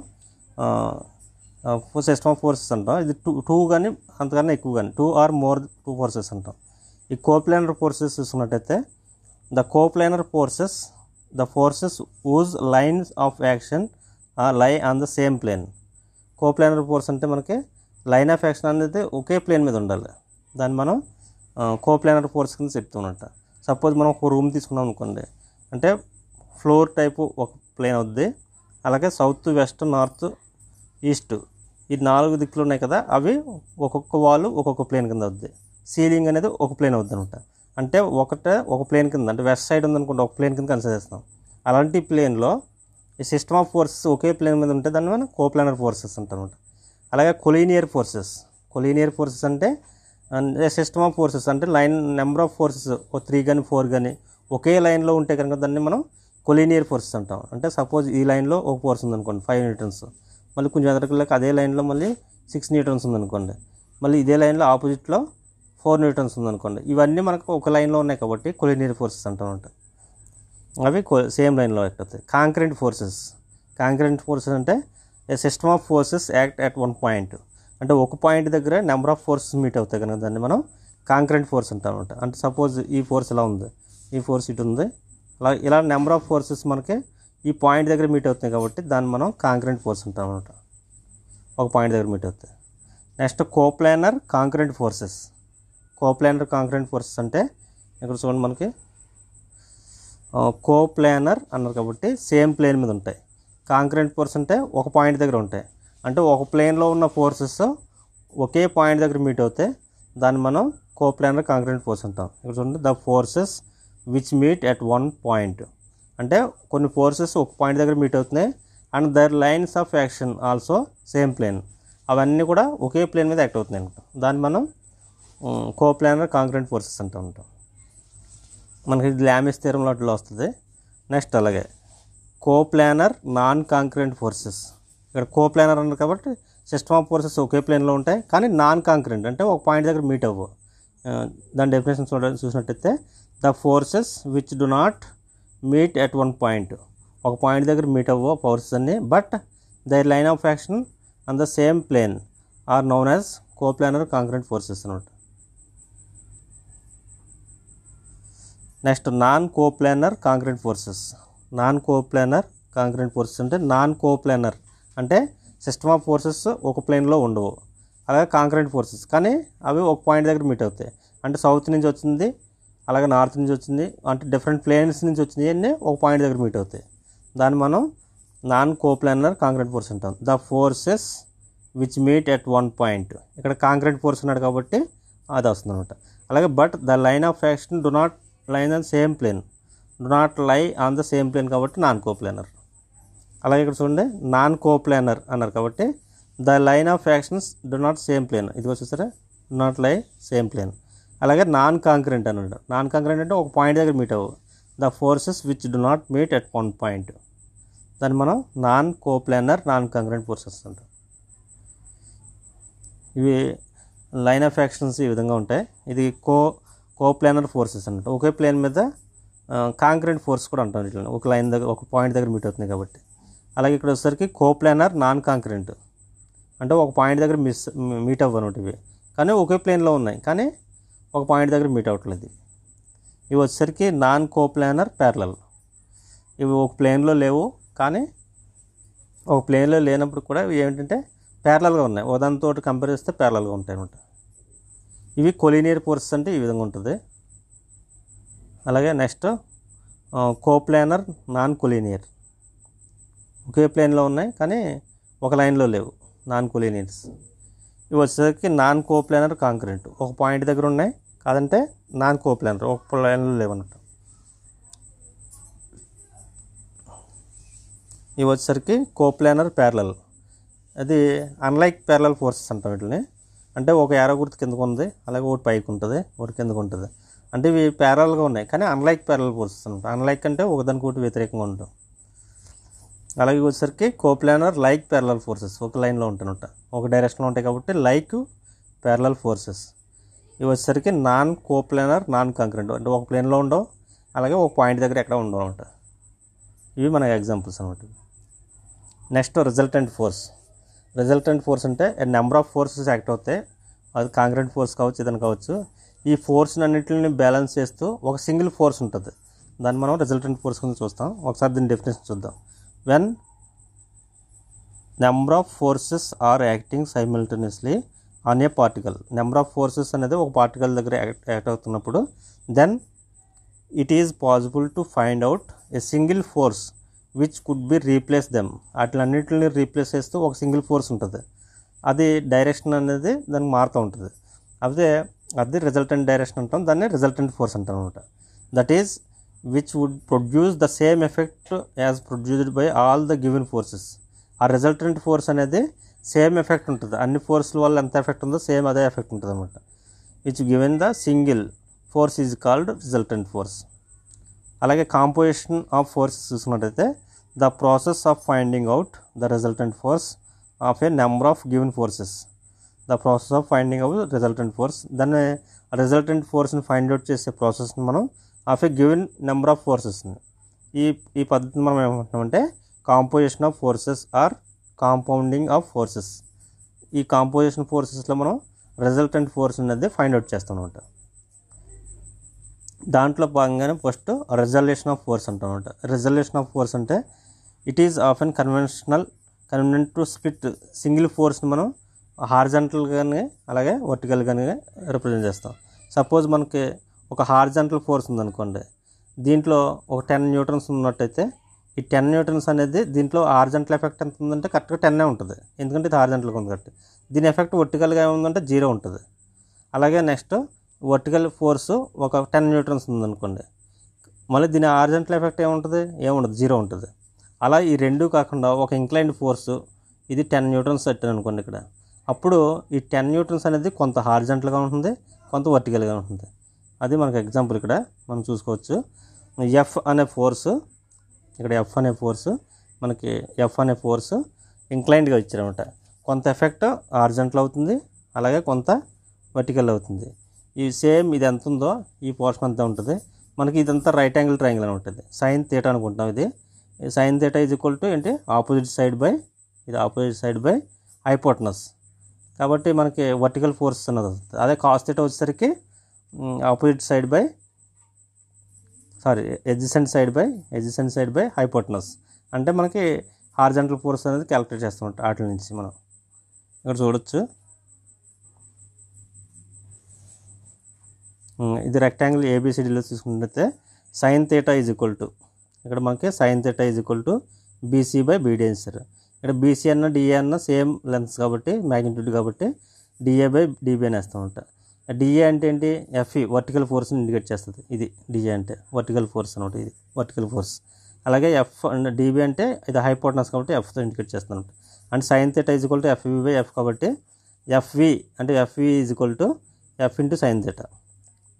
సిస్టమ్ ఆఫ్ ఫోర్సెస్ అంటాం. ఇది 2 కానీ అంతకన్నా ఎక్కువ కానీ 2 or more ఫోర్సెస్ అంటాం. ఈ కోప్లానర్ ఫోర్సెస్ చూసుకున్నట్టయితే the coplanar forces the forces whose lines of action lie on the same plane. Coplanar force అంటే మనకి లైన్ ఆఫ్ యాక్షన్ అనేది ఒకే ప్లేన్ మీద ఉండాలి, దాన్ని మనం కోప్లానర్ ఫోర్స్ కింద చెప్తున్నట్ట. సపోజ్ మనం ఒక రూమ్ తీసుకున్నాం అనుకోండి, అంటే ఫ్లోర్ టైపు ఒక ప్లేన్ అవుద్ది, అలాగే సౌత్, వెస్ట్, నార్త్, ఈస్ట్ ఈ 4 దిక్కులు ఉన్నాయి కదా, అవి ఒక్కొక్క వాల్ ఒక్కొక్క ప్లేన్ కింద అవుద్ది. సీలింగ్ అనేది ఒక ప్లేన్ అవుద్ది అనమాట. అంటే ఒక ప్లేన్ కింద, అంటే వెస్ట్ సైడ్ ఉందనుకుంటే ఒక ప్లేన్ కింద కన్సిడర్ చేస్తాం. అలాంటి ప్లేన్లో ఈ సిస్టమ్ ఆఫ్ ఫోర్సెస్ ఒకే ప్లేన్ మీద ఉంటే దాన్ని మనం కోప్లానర్ ఫోర్సెస్ అంటారనమాట. అలాగే కొలీనియర్ ఫోర్సెస్ అంటే సిస్టమ్ ఆఫ్ ఫోర్సెస్ అంటే లైన్ నెంబర్ ఆఫ్ ఫోర్సెస్ 3 కానీ 4 కానీ ఒకే లైన్లో ఉంటే కనుక దాన్ని మనం కొలీనియర్ ఫోర్సెస్ అంటాం. అంటే సపోజ్ ఈ లైన్లో ఒక ఫోర్స్ ఉందనుకోండి 5 న్యూటన్స్, మళ్ళీ కొంచెం ఎదురుకు అదే లైన్లో మళ్ళీ 6 న్యూటన్స్ ఉందనుకోండి, మళ్ళీ ఇదే లైన్లో ఆపోజిట్లో 4 న్యూటన్స్ ఉందనుకోండి. ఇవన్నీ మనకు ఒక లైన్లో ఉన్నాయి కాబట్టి కొలీనియర్ ఫోర్సెస్ అంటామంట. అవి సేమ్ లైన్లో యాక్ట్ అవుతాయి. కాంకరెంట్ ఫోర్సెస్ అంటే a system of forces act at one point. అంటే ఒక పాయింట్ దగ్గర నెంబర్ ఆఫ్ ఫోర్సెస్ మీట్ అవుతాయి కనుక దాన్ని మనం కాంకరెంట్ ఫోర్స్ అంటాం అనమాట. అంటే సపోజ్ ఈ ఫోర్స్ ఇలా ఉంది, ఈ ఫోర్స్ ఇటు ఉంది, ఇలా నెంబర్ ఆఫ్ ఫోర్సెస్ మనకి ఈ పాయింట్ దగ్గర మీట్ అవుతాయి కాబట్టి దాన్ని మనం కాంకరెంట్ ఫోర్స్ అంటాం అనమాట. ఒక పాయింట్ దగ్గర మీట్ అవుతాయి. నెక్స్ట్ కోప్లానర్ కాంకరెంట్ ఫోర్సెస్ అంటే ఇక్కడ చూడండి మనకి కోప్లానర్ అన్నారు కాబట్టి సేమ్ ప్లేన్ మీద ఉంటాయి. కాంకరెంట్ ఫోర్స్ అంటే ఒక పాయింట్ దగ్గర ఉంటాయి. అంటే ఒక ప్లేన్లో ఉన్న ఫోర్సెస్ ఒకే పాయింట్ దగ్గర మీట్ అవుతాయి, దాన్ని మనం కోప్లానర్ కాంకరెంట్ ఫోర్స్ అంటాం. ఇక్కడ చూడండి, the forces which meet at one point. అంటే కొన్ని ఫోర్సెస్ ఒక పాయింట్ దగ్గర మీట్ అవుతున్నాయి and their lines of action also same plane. అవన్నీ కూడా ఒకే ప్లేన్ మీద యాక్ట్ అవుతున్నాయి అనమాట. దాన్ని మనం కోప్లానర్ కాంకరెంట్ ఫోర్సెస్ అంటూ ఉంటాం. మనకి లామిస్ థియరం వాటిలో వస్తుంది. నెక్స్ట్ అలాగే కోప్లానర్ నాన్ కాంకరెంట్ ఫోర్సెస్. ఇక్కడ కోప్లానర్ అన్నారు కాబట్టి సిస్టమ్ ఆఫ్ ఫోర్సెస్ ఒకే ప్లేన్లో ఉంటాయి కానీ నాన్ కాంకరెంట్ అంటే ఒక పాయింట్ దగ్గర మీట్ అవ్వవు. దాని డెఫినేషన్ చూసినట్టయితే the forces which do not meet at one point. ఒక పాయింట్ దగ్గర మీట్ అవ్వవు ఫోర్సెస్ అన్ని, but their line of action on the same plane are known as coplanar concurrent forces అనమాట. Next non coplanar concurrent forces అంటే non coplanar అంటే system of forces ఒక ప్లేన్లో ఉండవు. అలాగే కాంకరెంట్ ఫోర్సెస్ కానీ అవి ఒక పాయింట్ దగ్గర మీట్ అవుతాయి. అంటే సౌత్ నుంచి వచ్చింది, అలాగే నార్త్ నుంచి వచ్చింది, అంటే డిఫరెంట్ ప్లేన్స్ నుంచి వచ్చినాయి అన్నీ ఒక పాయింట్ దగ్గర మీట్ అవుతాయి. దాన్ని మనం నాన్ కోప్లానర్ కాంకరెంట్ ఫోర్స్ అంటాం. The forces which meet at one point. ఇక్కడ కాంకరెంట్ ఫోర్స్ ఉన్నాడు కాబట్టి అది వస్తుంది అనమాట. అలాగే but the line of action do not lie on the same plane కాబట్టి నాన్ కోప్లానర్. అలాగే ఇక్కడ చూడండి, నాన్ కోప్లానర్ అన్నారు కాబట్టి the line of actions do not same plane. ఇదిగో చూసారా, do not lie same plane. అలాగే నాన్ కాంకరెంట్ అన్నాడు. నాన్ కాంకరెంట్ అంటే ఒక పాయింట్ దగ్గర మీట్ అవ్వవు. The forces which do not meet at one point. దాన్ని మనం non coplanar non concurrent forces అంటాం. ఇవి లైన్ ఆఫ్ యాక్షన్స్ ఈ విధంగా ఉంటాయి. ఇది కోప్లానర్ ఫోర్సెస్ అన్నట్టు. ఒకే ప్లేన్ మీద కాంకరెంట్ ఫోర్స్ కూడా అంటాం. ఇట్లా ఒక లైన్ దగ్గర ఒక పాయింట్ దగ్గర మీట్ అవుతుంది కాబట్టి. అలాగే ఇక్కడ వచ్చేసరికి కోప్లానర్ నాన్ కాంకరెంట్ అంటే ఒక పాయింట్ దగ్గర మీట్ అవ్వనమాట. ఇవి కానీ ఒకే ప్లేన్లో ఉన్నాయి కానీ ఒక పాయింట్ దగ్గర మీట్ అవ్వట్లేదు. ఇవి వచ్చేసరికి నాన్ కోప్లానర్ ప్యారలల్. ఇవి ఒక ప్లేన్లో లేవు కానీ ఒక ప్లేన్లో లేనప్పుడు కూడా ఇవి ఏంటంటే ప్యారలల్గా ఉన్నాయి. దాంతో కంపేర్ చేస్తే ప్యారలల్గా ఉంటాయి అన్నమాట. ఇవి కొలీనియర్ ఫోర్సెస్ అంటే ఈ విధంగా ఉంటుంది. అలాగే నెక్స్ట్ కోప్లానర్ నాన్ కొలీనియర్. ఒకే ప్లేన్లో ఉన్నాయి కానీ ఒక లైన్లో లేవు, నాన్ కొలీనియర్స్. ఇవి వచ్చేసరికి నాన్ కోప్లానర్ కాంకరెంట్. ఒక పాయింట్ దగ్గర ఉన్నాయి కాదంటే నాన్ కోప్లానర్, ఒక లైన్లో లేవన్నట్టు. ఇవి వచ్చేసరికి కోప్లానర్ ప్యారలల్. అది అన్లైక్ ప్యారలల్ ఫోర్సెస్ అంటాం వీటిని. అంటే ఒక యారో గుర్తు కిందకు ఉంది, అలాగే ఒకటి పైకి ఉంటుంది, ఒకటి కిందకు ఉంటుంది. అంటే ఇవి ప్యారలల్గా ఉన్నాయి కానీ అన్లైక్ ప్యారలల్ ఫోర్సెస్ అనమాట. అన్లైక్ అంటే ఒకదానికొకటి వ్యతిరేకంగా ఉంటాం. అలాగే వచ్చేసరికి కోప్లానర్ లైక్ ప్యారలల్ ఫోర్సెస్ ఒక లైన్లో ఉంటాయన్నమాట, ఒక డైరెక్షన్లో ఉంటాయి కాబట్టి లైక్ ప్యారలల్ ఫోర్సెస్. ఇవి వచ్చేసరికి నాన్ కోప్లానర్ నాన్ కాంకరెంట్ అంటే ఒక ప్లేన్లో ఉండవు, అలాగే ఒక పాయింట్ దగ్గర ఎక్కడ ఉండవు అనమాట. ఇవి మన ఎగ్జాంపుల్స్ అనమాట. నెక్స్ట్ రిజల్టెంట్ ఫోర్స్ అంటే నెంబర్ ఆఫ్ ఫోర్సెస్ యాక్ట్ అవుతాయి. అది కాంకరెంట్ ఫోర్స్ కావచ్చు, ఏదైనా కావచ్చు. ఈ ఫోర్స్ని అన్నింటిని బ్యాలెన్స్ చేస్తూ ఒక సింగిల్ ఫోర్స్ ఉంటుంది, దాన్ని మనం రిజల్టెంట్ ఫోర్స్ కింద చూస్తాం. ఒకసారి దీని డెఫినేషన్ చూద్దాం. When number of forces are acting simultaneously on a particle. Number of forces అనేది ఒక పార్టికల్ దగ్గర యాక్ట్ అవుతున్నప్పుడు then it is possible to find out a single force which could be replace them. వాటిలన్నింటిని replace చేస్తూ ఒక single force ఉంటుంది, అది direction అనేది దానికి మారుతూ ఉంటుంది. అది రిజల్టెంట్ డైరెక్షన్ అంటాం, దాన్ని రిజల్టెంట్ ఫోర్స్ అంటాం అనమాట. That is which would produce the same effect as produced by all the given forces. ఆ రిజల్టెంట్ ఫోర్స్ అనేది సేమ్ ఎఫెక్ట్ ఉంటుంది, అన్ని ఫోర్స్ల వల్ల ఎంత ఎఫెక్ట్ ఉందో సేమ్ అదే ఎఫెక్ట్ ఉంటుంది అనమాట. Which given the single force is called resultant force. అలాగే కాంపోజిషన్ ఆఫ్ ఫోర్సెస్ చూసుకున్నట్టయితే the process of finding out the resultant force of a number of given forces. The process of finding out resultant force, దాన్ని resultant ఫోర్స్ని find out చేసే ప్రాసెస్ని మనం of a given number of ఫోర్సెస్ని ఈ పద్ధతిని మనం ఏమంటున్నామంటే composition of forces or compounding of forces. ఈ కాంపోజిషన్ ఫోర్సెస్లో మనం రిజల్టెంట్ ఫోర్స్ అనేది ఫైండ్ అవుట్ చేస్తాం అనమాట. దాంట్లో భాగంగానే ఫస్ట్ రిజల్యూషన్ ఆఫ్ ఫోర్స్ అంటాం అనమాట. రిజల్యూషన్ ఆఫ్ ఫోర్స్ అంటే it is of an convent to split single ఫోర్స్ని మనం హారిజాంటల్ కానీ అలాగే వర్టికల్ కానీ రిప్రజెంట్ చేస్తాం. సపోజ్ మనకి ఒక హారిజాంటల్ ఫోర్స్ ఉందనుకోండి, దీంట్లో ఒక 10 న్యూటన్స్ ఉన్నట్టయితే ఈ 10 న్యూటన్స్ అనేది దీంట్లో హారిజాంటల్ ఎఫెక్ట్ ఎంత ఉందంటే కరెక్ట్గా 10 ఉంటుంది, ఎందుకంటే ఇది హారిజాంటల్గా ఉంది కాబట్టి. దీని ఎఫెక్ట్ వర్టికల్గా ఏముందంటే 0 ఉంటుంది. అలాగే నెక్స్ట్ వర్టికల్ ఫోర్సు ఒక 10 న్యూటన్స్ ఉందనుకోండి, మళ్ళీ దీని హారిజాంటల్ ఎఫెక్ట్ ఏముంటుంది, 0 ఉంటుంది. అలా ఈ రెండు కాకుండా ఒక ఇంక్లైన్డ్ ఫోర్సు ఇది 10 న్యూటన్స్ పెట్టాను అనుకోండి ఇక్కడ, అప్పుడు ఈ 10 న్యూటన్స్ అనేది కొంత హారిజాంటల్గా ఉంటుంది, కొంత వర్టికల్గా ఉంటుంది. అది మనకు ఎగ్జాంపుల్ ఇక్కడ మనం చూసుకోవచ్చు. ఎఫ్ అనే ఫోర్సు మనకి ఎఫ్ అనే ఫోర్సు ఇంక్లైన్డ్గా ఇచ్చారనమాట. కొంత ఎఫెక్ట్ హారిజాంటల్ అవుతుంది, అలాగే కొంత వర్టికల్ అవుతుంది. ఈ సేమ్ ఇది ఎంత ఉందో ఈ పోర్షన్ అంతా ఉంటుంది. మనకి ఇదంతా రైట్ యాంగిల్ ట్రయాంగిల్ అని ఉంటుంది, సైన్ థీటా అనుకుంటాం. ఇది sign theta is equal to ఏంటి ఆపోజిట్ సైడ్ బై హైపోటనస్. కాబట్టి మనకి వర్టికల్ ఫోర్స్ అన్నది వస్తుంది. అదే కాస్ థీటా వచ్చేసరికి ఎడ్జసెంట్ సైడ్ బై హైపోటనస్. అంటే మనకి హారిజాంటల్ ఫోర్స్ అనేది క్యాలిక్యులేట్ చేస్తూ ఉంటాం. వాటి నుంచి మనం ఇక్కడ చూడొచ్చు. ఇది రెక్టాంగిల్ ఏబిసిడిలో తీసుకుంటే sine theta is equal to, ఇక్కడ మనకి sine theta is equal to BC by BD ఇస్తారు. ఇక్కడ బీసీ అన్న డిఏ అన్న సేమ్ లెన్స్ కాబట్టి మ్యాగ్నిట్యూడ్ కాబట్టి డిఏ బై డీబీ అని వేస్తూ ఉంటాం. డిఏ అంటే ఏంటి, ఎఫ్ఈ వర్టికల్ ఫోర్స్ని ఇండికేట్ చేస్తుంది. ఇది డిఏ అంటే వర్టికల్ ఫోర్స్ అనమాట, ఇది వర్టికల్ ఫోర్స్. అలాగే ఎఫ్ అండ్ డీబీ అంటే ఇది హైపోటనస్ కాబట్టి ఎఫ్తో ఇండికేట్ చేస్తున్నాం. అంటే sine theta is equal to FV by F కాబట్టి FV is equal to F into sine theta.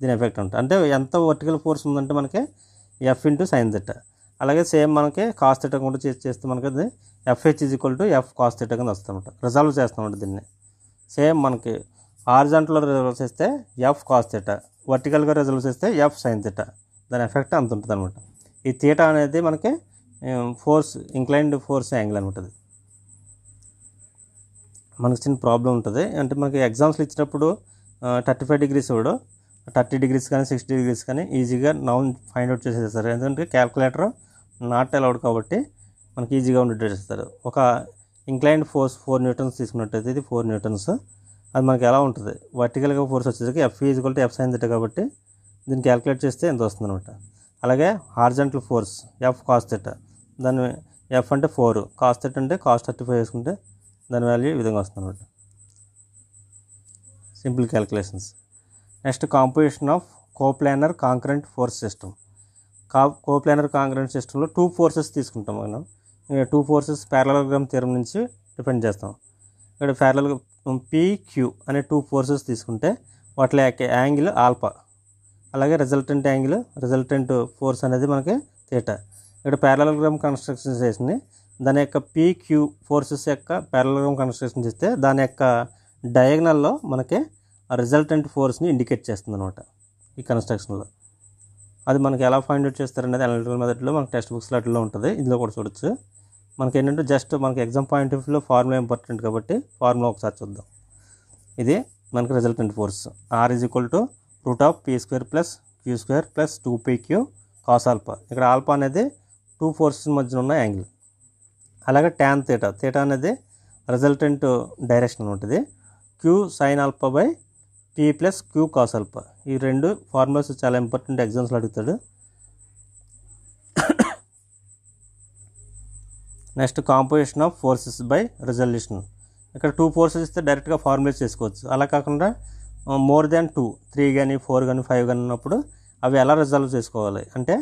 దీని ఎఫెక్ట్ ఉంటుంది. అంటే ఎంత వర్టికల్ ఫోర్స్ ఉందంటే మనకి ఎఫ్ ఇంటూ సైన్ థీటా. అలాగే సేమ్ మనకి కాస్ థీటా కూడా చేస్తే మనకి అది FH is equal to F cos theta కింద వస్తామన్నమాట. రిజాల్వ్ చేస్తామంట దీన్ని. సేమ్ మనకి హారిజాంటల్లో రిజల్వ్ చేస్తే ఎఫ్ కాస్ థీటా, వర్టికల్గా రిజల్వ్ చేస్తే ఎఫ్ సైన్ థీటా. దాని ఎఫెక్ట్ అంత ఉంటుంది అనమాట. ఈ థీటా అనేది మనకి ఫోర్స్ ఇంక్లైన్డ్ ఫోర్స్ యాంగిల్ అని ఉంటుంది. మనకి చిన్న ప్రాబ్లం ఉంటుంది. అంటే మనకి ఎగ్జామ్స్లో ఇచ్చినప్పుడు 35 డిగ్రీస్ ఇవ్వడు, 30 డిగ్రీస్ కానీ 60 డిగ్రీస్ కానీ ఈజీగా నౌన్ ఫైండ్ అవుట్ చేసేస్తారు. ఎందుకంటే క్యాల్కులేటర్ నాట్ అలౌడ్ కాబట్టి మనకి ఈజీగా ఉండేట్ చేస్తారు. ఒక ఇంక్లైన్డ్ ఫోర్స్ 4 న్యూటన్స్ తీసుకున్నట్టయితే ఇది 4 న్యూటన్స్. అది మనకి ఎలా ఉంటుంది, వర్టికల్గా ఫోర్స్ వచ్చేసరికి F is equal to F sine theta కాబట్టి దీన్ని క్యాల్కులేట్ చేస్తే ఎంత వస్తుంది అనమాట. అలాగే horizontal force F cos theta, దాని ఎఫ్ అంటే 4, కాస్ థీటా అంటే కాస్ 35 వేసుకుంటే దాని వాల్యూ ఈ విధంగా వస్తుంది అనమాట. Simple calculations. Next composition of coplanar concurrent force system. Coplanar concurrent సిస్టంలో 2 ఫోర్సెస్ తీసుకుంటాం మనం. 2 ఫోర్సెస్ ప్యారలలోగ్రామ్ థియరం నుంచి డిపెండ్ చేస్తాం. ఇక్కడ ప్యారలల్ PQ అనే 2 ఫోర్సెస్ తీసుకుంటే వాటి యొక్క యాంగిల్ ఆల్ఫా, అలాగే రిజల్టెంట్ ఫోర్స్ అనేది మనకి థీటా. ఇక్కడ ప్యారలలోగ్రామ్ కన్స్ట్రక్షన్ చేసి దాని యొక్క PQ ఫోర్సెస్ యొక్క ప్యారలలోగ్రామ్ కన్స్ట్రక్షన్ చేస్తే దాని యొక్క డయాగ్నల్లో మనకి రిజల్టెంట్ ఫోర్స్ని ఇండికేట్ చేస్తుంది అనమాట ఈ కన్స్ట్రక్షన్లో. అది మనకి ఎలా ఫైండ్ అవుట్ చేస్తారనేది అనలిటికల్ మెథడ్లో మనకి టెక్స్ట్ బుక్స్లో అట్లా ఉంటుంది. ఇందులో కూడా చూడొచ్చు. మనకి ఏంటంటే జస్ట్ మనకి ఎగ్జామ్ పాయింట్ ఆఫ్ వ్యూలో ఫార్ములా ఇంపార్టెంట్ కాబట్టి ఫార్ములా ఒకసారి చూద్దాం. ఇది మనకి resultant force R is equal to √P² + Q² + 2PQ cos alpha. ఇక్కడ ఆల్ఫా అనేది 2 ఫోర్సెస్ మధ్యన ఉన్న యాంగిల్. అలాగే ట్యాన్ థీటా అనేది రిజల్టెంట్ డైరెక్షన్ ఉంటుంది. Q sine alpha by P + Q cos alpha. ఈ 2 ఫార్ములాస్ చాలా ఇంపార్టెంట్, ఎగ్జామ్స్లో అడుగుతాడు. Next composition of forces by resolution. ఇక్కడ 2 ఫోర్సెస్ ఇస్తే డైరెక్ట్గా ఫార్ములేట్ చేసుకోవచ్చు. అలా కాకుండా మోర్ దాన్ 2 3 కానీ 4 కానీ 5 కానీ ఉన్నప్పుడు అవి ఎలా రిజాల్వ్ చేసుకోవాలి అంటే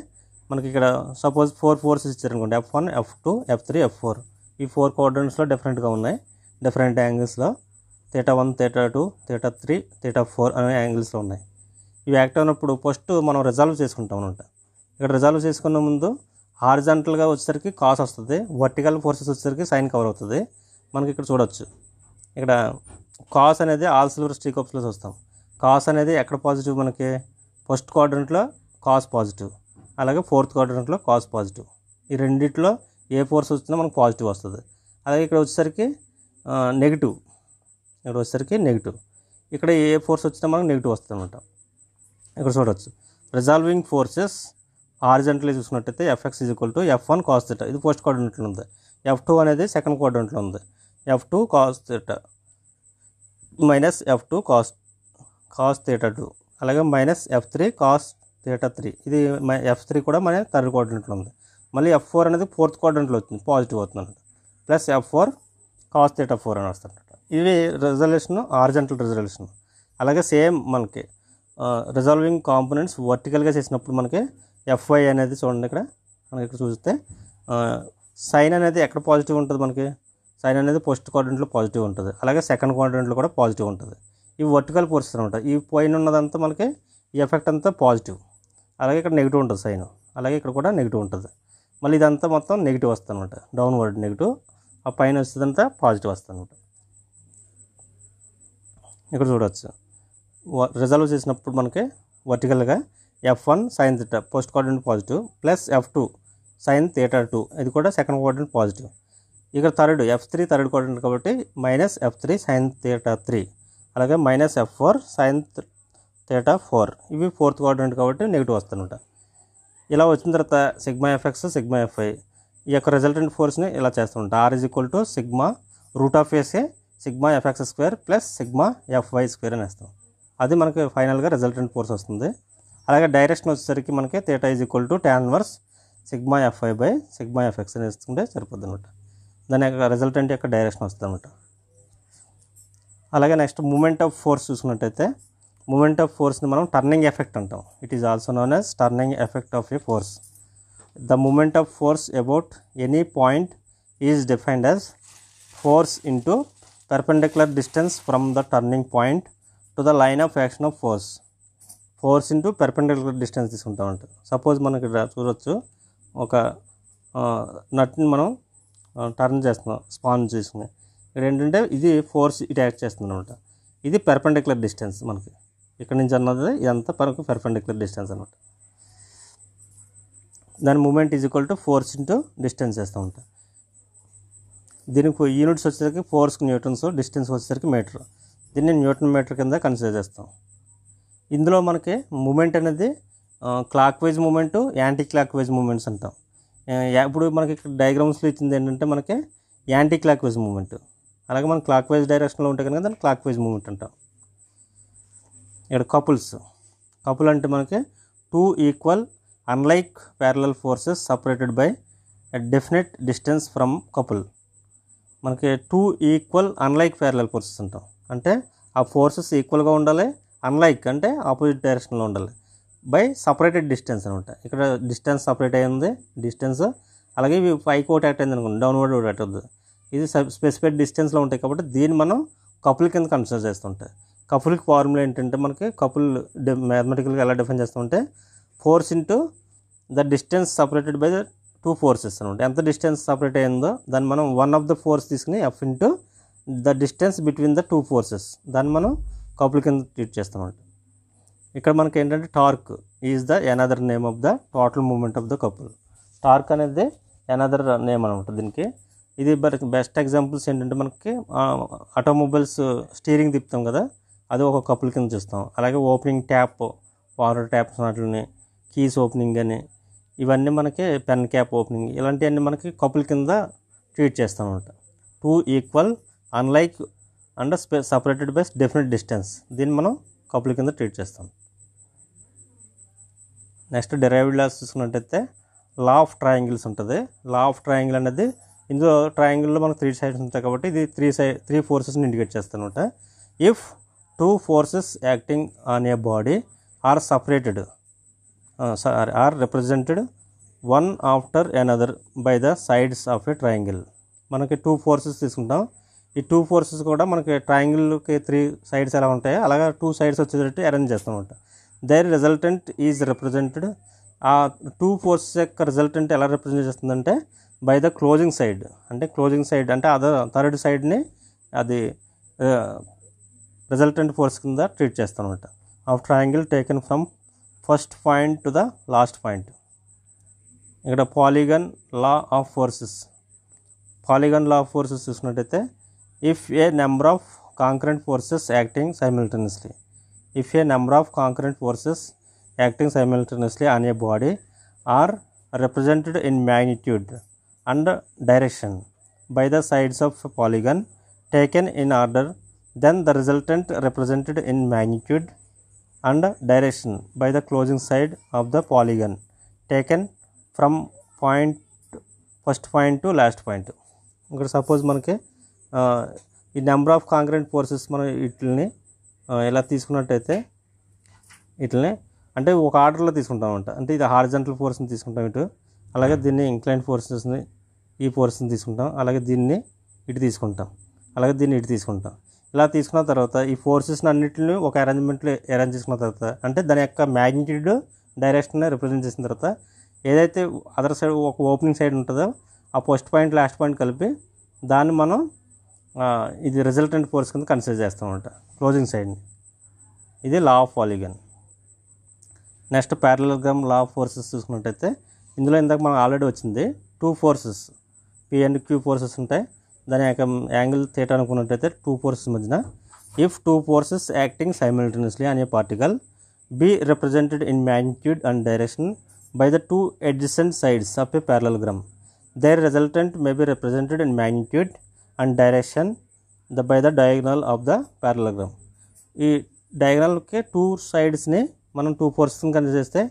మనకి ఇక్కడ సపోజ్ 4 ఫోర్సెస్ ఇచ్చారనుకోండి, F1 F2 F3 F4. ఈ 4 క్వాడ్రంట్స్లో డిఫరెంట్గా ఉన్నాయి, డిఫరెంట్ యాంగిల్స్లో θ1 θ2 θ3 θ4 అనే యాంగిల్స్లో ఉన్నాయి. ఇవి యాక్ట్ అయినప్పుడు ఫస్ట్ మనం రిజాల్వ్ చేసుకుంటాం అనమాట. ఇక్కడ రిజాల్వ్ చేసుకున్న ముందు హారిజాంటల్గా వచ్చేసరికి కాస్ వస్తుంది, వర్టికల్ ఫోర్సెస్ వచ్చేసరికి సైన్ కవర్ అవుతుంది. మనకి ఇక్కడ చూడొచ్చు, ఇక్కడ కాస్ అనేది all silver streak of plus వస్తాం. కాస్ అనేది ఎక్కడ పాజిటివ్ మనకి ఫస్ట్ క్వాడ్రంట్లో కాస్ పాజిటివ్, అలాగే ఫోర్త్ క్వాడ్రంట్లో కాస్ పాజిటివ్. ఈ రెండిట్లో ఏ ఫోర్స్ వచ్చినా మనకు పాజిటివ్ వస్తుంది. అలాగే ఇక్కడ వచ్చేసరికి నెగిటివ్, ఇక్కడ వచ్చేసరికి నెగిటివ్. ఇక్కడ ఏ ఫోర్స్ వచ్చినా మనకు నెగిటివ్ వస్తుంది అనమాట. ఇక్కడ చూడవచ్చు రిజాల్వింగ్ ఫోర్సెస్ హారిజాంటల్లీ చూసుకున్నట్టయితే Fx = F1 cos θ, ఇది ఫస్ట్ క్వాడ్రంట్లో ఉంది. F2 అనేది సెకండ్ క్వాడ్రంట్లో ఉంది. F2 cos θ minus F2 cos θ2, అలాగే మైనస్ F3 cos θ3, ఇది F3 కూడా మన థర్డ్ క్వాడ్రంట్లో ఉంది. మళ్ళీ F4 అనేది ఫోర్త్ క్వాడ్రంట్లో వచ్చింది, పాజిటివ్ అవుతుంది, ప్లస్ F4 cos θ4 అని వస్తుంది. ఇవి రిజల్యూషన్ హారిజాంటల్ రిజల్యూషన్. అలాగే సేమ్ మనకి రిజాల్వింగ్ కాంపోనెంట్స్ వర్టికల్గా చేసినప్పుడు మనకి Fy అనేది చూడండి, ఇక్కడ మనకి ఇక్కడ చూస్తే సైన్ అనేది ఎక్కడ పాజిటివ్ ఉంటుంది, మనకి సైన్ అనేది ఫస్ట్ క్వాడ్రంట్లో పాజిటివ్ ఉంటుంది, అలాగే సెకండ్ క్వాడ్రంట్లో కూడా పాజిటివ్ ఉంటుంది. ఇవి వర్టికల్ ఫోర్సెస్ అనమాట. ఈ పైన ఉన్నదంతా మనకి ఈ ఎఫెక్ట్ అంతా పాజిటివ్, అలాగే ఇక్కడ నెగిటివ్ ఉంటుంది సైన్, అలాగే ఇక్కడ కూడా నెగిటివ్ ఉంటుంది. మళ్ళీ ఇదంతా మొత్తం నెగిటివ్ వస్తుంది అనమాట, డౌన్వర్డ్ నెగిటివ్. ఆ పైన వచ్చేదంతా పాజిటివ్ వస్తుంది అనమాట. ఇక్కడ చూడవచ్చు రిజాల్వ్ చేసినప్పుడు మనకి వర్టికల్గా F1 sin θ first quadrant positive, plus F2 sin θ2, ఇది కూడా సెకండ్ క్వాడ్రంట్ పాజిటివ్. ఇక్కడ థర్డ్ F3 థర్డ్ క్వాడ్రంట్ కాబట్టి మైనస్ F3 sin θ3, అలాగే మైనస్ F4 sin θ4, ఇవి ఫోర్త్ క్వాడ్రంట్ కాబట్టి నెగిటివ్ వస్తుందన్నమాట. ఇలా వచ్చిన తర్వాత సిగ్మా ఎఫ్ఎక్స్ సిగ్మా ఎఫ్ఐ ఈ యొక్క రిజల్టెంట్ ఫోర్స్ని ఇలా చేస్తుంటాం. R = sigma √SA sigma FX² plus sigma FY² అని వేస్తాం. అది మనకి ఫైనల్గా రిజల్టెంట్ ఫోర్స్ వస్తుంది. అలాగే డైరెక్షన్ వచ్చేసరికి మనకి θ = tan 1 sigma FI by sigma FX అని వేసుకుంటే సరిపోద్ది అనమాట. దాని యొక్క రిజల్టెంట్ యొక్క డైరెక్షన్ వస్తుంది అనమాట. అలాగే నెక్స్ట్ మూమెంట్ ఆఫ్ ఫోర్స్ చూసుకున్నట్టయితే మూమెంట్ ఆఫ్ ఫోర్స్ని మనం టర్నింగ్ ఎఫెక్ట్ అంటాం. It is also known as turning effect of a force. The moment of force about any point is defined as force into perpendicular distance from the turning point to the line of action of force. Force into perpendicular distance తీసుకుంటామంట. Suppose మనకి ఇక్కడ చూడవచ్చు, ఒక నట్ని మనం turn చేస్తున్నాం, span చేసుకుని. ఇక్కడ ఏంటంటే ఇది ఫోర్స్ ఇటు యాక్ట్ చేస్తుంది అనమాట. ఇది పెర్పెండిక్యులర్ డిస్టెన్స్ మనకి ఇక్కడ నుంచి అన్నది, ఇదంతా మనకు పెర్పెండిక్యులర్ డిస్టెన్స్ అనమాట. దాని మూమెంట్ = ఫోర్స్ ఇంటూ డిస్టెన్స్ చేస్తూ ఉంటాం. దీనికి యూనిట్స్ వచ్చేసరికి ఫోర్స్కి న్యూటన్స్, డిస్టెన్స్ వచ్చేసరికి మీటర్. దీన్ని న్యూటన్ మీటర్ కింద కన్సిడర్ చేస్తాం. ఇందులో మనకి మూమెంట్ అనేది clockwise moment, anticlockwise moments అంటాం. ఇప్పుడు మనకి ఇక్కడ డయాగ్రామ్స్లో ఇచ్చింది ఏంటంటే మనకి యాంటీ క్లాక్ వైజ్ మూమెంట్. అలాగే మనం క్లాక్ వైజ్ డైరెక్షన్లో ఉంటే కనుక దాన్ని క్లాక్ వైజ్ మూమెంట్ అంటాం. ఇక్కడ కపుల్ అంటే మనకి 2 equal unlike parallel forces separated by a definite distance from couple. మనకి 2 ఈక్వల్ అన్లైక్ ప్యారలల్ ఫోర్సెస్ అంటాం. అంటే ఆ ఫోర్సెస్ ఈక్వల్గా ఉండాలి, అన్లైక్ అంటే ఆపోజిట్ డైరెక్షన్లో ఉండాలి, బై సపరేటెడ్ డిస్టెన్స్ అనమాట. ఇక్కడ డిస్టెన్స్ సపరేట్ అయ్యింది, డిస్టెన్స్. అలాగే ఇవి పైకి ఒకటి యాక్ట్ అయింది అనుకోండి, డౌన్వర్డ్ ఒకటి యాక్ట్ అవుతుంది. ఇది స్పెసిఫిక్ డిస్టెన్స్లో ఉంటాయి కాబట్టి దీన్ని మనం కపుల్ కింద కన్సిడర్ చేస్తుంటాయి. కపుల్కి ఫార్ములా ఏంటంటే మనకి కపుల్ మ్యాథమెటికల్గా ఎలా డిఫైన్ చేస్తుంటే force into the distance separated by the 2 forces అనమాట. ఎంత డిస్టెన్స్ సపరేట్ అయ్యిందో దాన్ని మనం వన్ ఆఫ్ ద ఫోర్స్ తీసుకుని F into the distance between the 2 forces, దాన్ని మనం కపుల్ కింద ట్రీట్ చేస్తామంట. ఇక్కడ మనకి ఏంటంటే torque is the another name of the total moment of the couple. Torque అనేది ఎనదర్ నేమ్ అనమాట దీనికి. ఇది బెస్ట్ ఎగ్జాంపుల్స్ ఏంటంటే మనకి ఆటోమొబైల్స్ స్టీరింగ్ తిప్పుతాం కదా, అది ఒక కపుల్ కింద చూస్తాం. అలాగే ఓపెనింగ్ ట్యాప్, వాటర్ ట్యాప్స్ వాటిని, కీస్ ఓపెనింగ్ అని, ఇవన్నీ మనకి పెన్ క్యాప్ ఓపెనింగ్, ఇలాంటివన్నీ మనకి కపుల్ కింద ట్రీట్ చేస్తాం అనమాట. 2 equal unlike and separated by definite distance, దీన్ని మనం కపుల్ కింద ట్రీట్ చేస్తాం. నెక్స్ట్ డెరైవ్డ్ లాస్ చూసుకున్నట్టయితే లా ఆఫ్ ట్రయాంగిల్స్ ఉంటుంది. లా ఆఫ్ ట్రయాంగిల్ అనేది ఇందులో ట్రయాంగిల్లో మనకు 3 సైడ్స్ ఉంటాయి కాబట్టి ఇది 3 ఫోర్సెస్ని ఇండికేట్ చేస్తాను అనమాట. If 2 forces acting on a body are separated or represented one after another by the sides of a triangle. మనకి 2 ఫోర్సెస్ తీసుకుంటాం. ఈ 2 ఫోర్సెస్ కూడా మనకి ట్రయాంగిల్కి 3 సైడ్స్ ఎలా ఉంటాయో అలాగా 2 సైడ్స్ వచ్చేటట్టు అరేంజ్ చేస్తాం అనమాట. Their resultant is represented. ఆ 2 ఫోర్సెస్ యొక్క రిజల్టెంట్ ఎలా రిప్రజెంట్ చేస్తుందంటే బై ద క్లోజింగ్ సైడ్. అంటే క్లోజింగ్ సైడ్ అంటే థర్డ్ సైడ్ని అది రిజల్టెంట్ ఫోర్స్ కింద ట్రీట్ చేస్తాం అనమాట. Of triangle taken from first point to the last point. ఇక్కడ polygon law of forces. Polygon law of forces చూసినట్టయితే if a number of concurrent forces acting simultaneously. If a number of concurrent forces acting simultaneously on a body are represented in magnitude and direction by the sides of a polygon taken in order, then the resultant represented in magnitude and direction by the closing side of the polygon taken from first point to last point. ఇక్కడ suppose మనకి ఈ number of concurrent forces మనం వీటిని ఎలా తీసుకున్నట్టయితే వీటిని అంటే ఒక ఆర్డర్లో తీసుకుంటాం అంట. అంటే ఇది హారిజంటల్ ఫోర్స్ని తీసుకుంటాం ఇటు, అలాగే దీన్ని ఇంక్లైన్ ఫోర్సెస్ని ఈ ఫోర్స్ని తీసుకుంటాం, అలాగే దీన్ని ఇటు తీసుకుంటాం, అలాగే దీన్ని ఇటు తీసుకుంటాం. ఇలా తీసుకున్న తర్వాత ఈ ఫోర్సెస్ని అన్నింటిని ఒక అరేంజ్మెంట్లో అరేంజ్ చేసుకున్న తర్వాత అంటే దాని యొక్క మ్యాగ్నిట్యూడ్ డైరెక్షన్ రిప్రజెంట్ చేసిన తర్వాత ఏదైతే అదర్ సైడ్ ఒక ఓపెనింగ్ సైడ్ ఉంటుందో ఆ ఫస్ట్ పాయింట్ లాస్ట్ పాయింట్ కలిపి దాన్ని మనం ఇది రిజల్టెంట్ ఫోర్స్ కింద కన్సిడర్ చేస్తామంట క్లోజింగ్ సైడ్ని. ఇది law of polygon. Next parallelogram law of forces చూసుకున్నట్టయితే ఇందులో ఇందాక మనం ఆల్రెడీ వచ్చింది 2 forces P and Q forces ఉంటాయి. దాని యొక్క యాంగిల్ థీటా అనుకున్నట్టయితే 2 ఫోర్సెస్ మధ్యన if 2 forces acting simultaneously on a particle be represented in magnitude and direction by the 2 adjacent sides of a parallelogram, their resultant may be represented in magnitude and direction by the diagonal of the parallelogram. ఈ డయాగ్నల్కి 2 సైడ్స్ని మనం 2 ఫోర్సెస్ని consider చేస్తే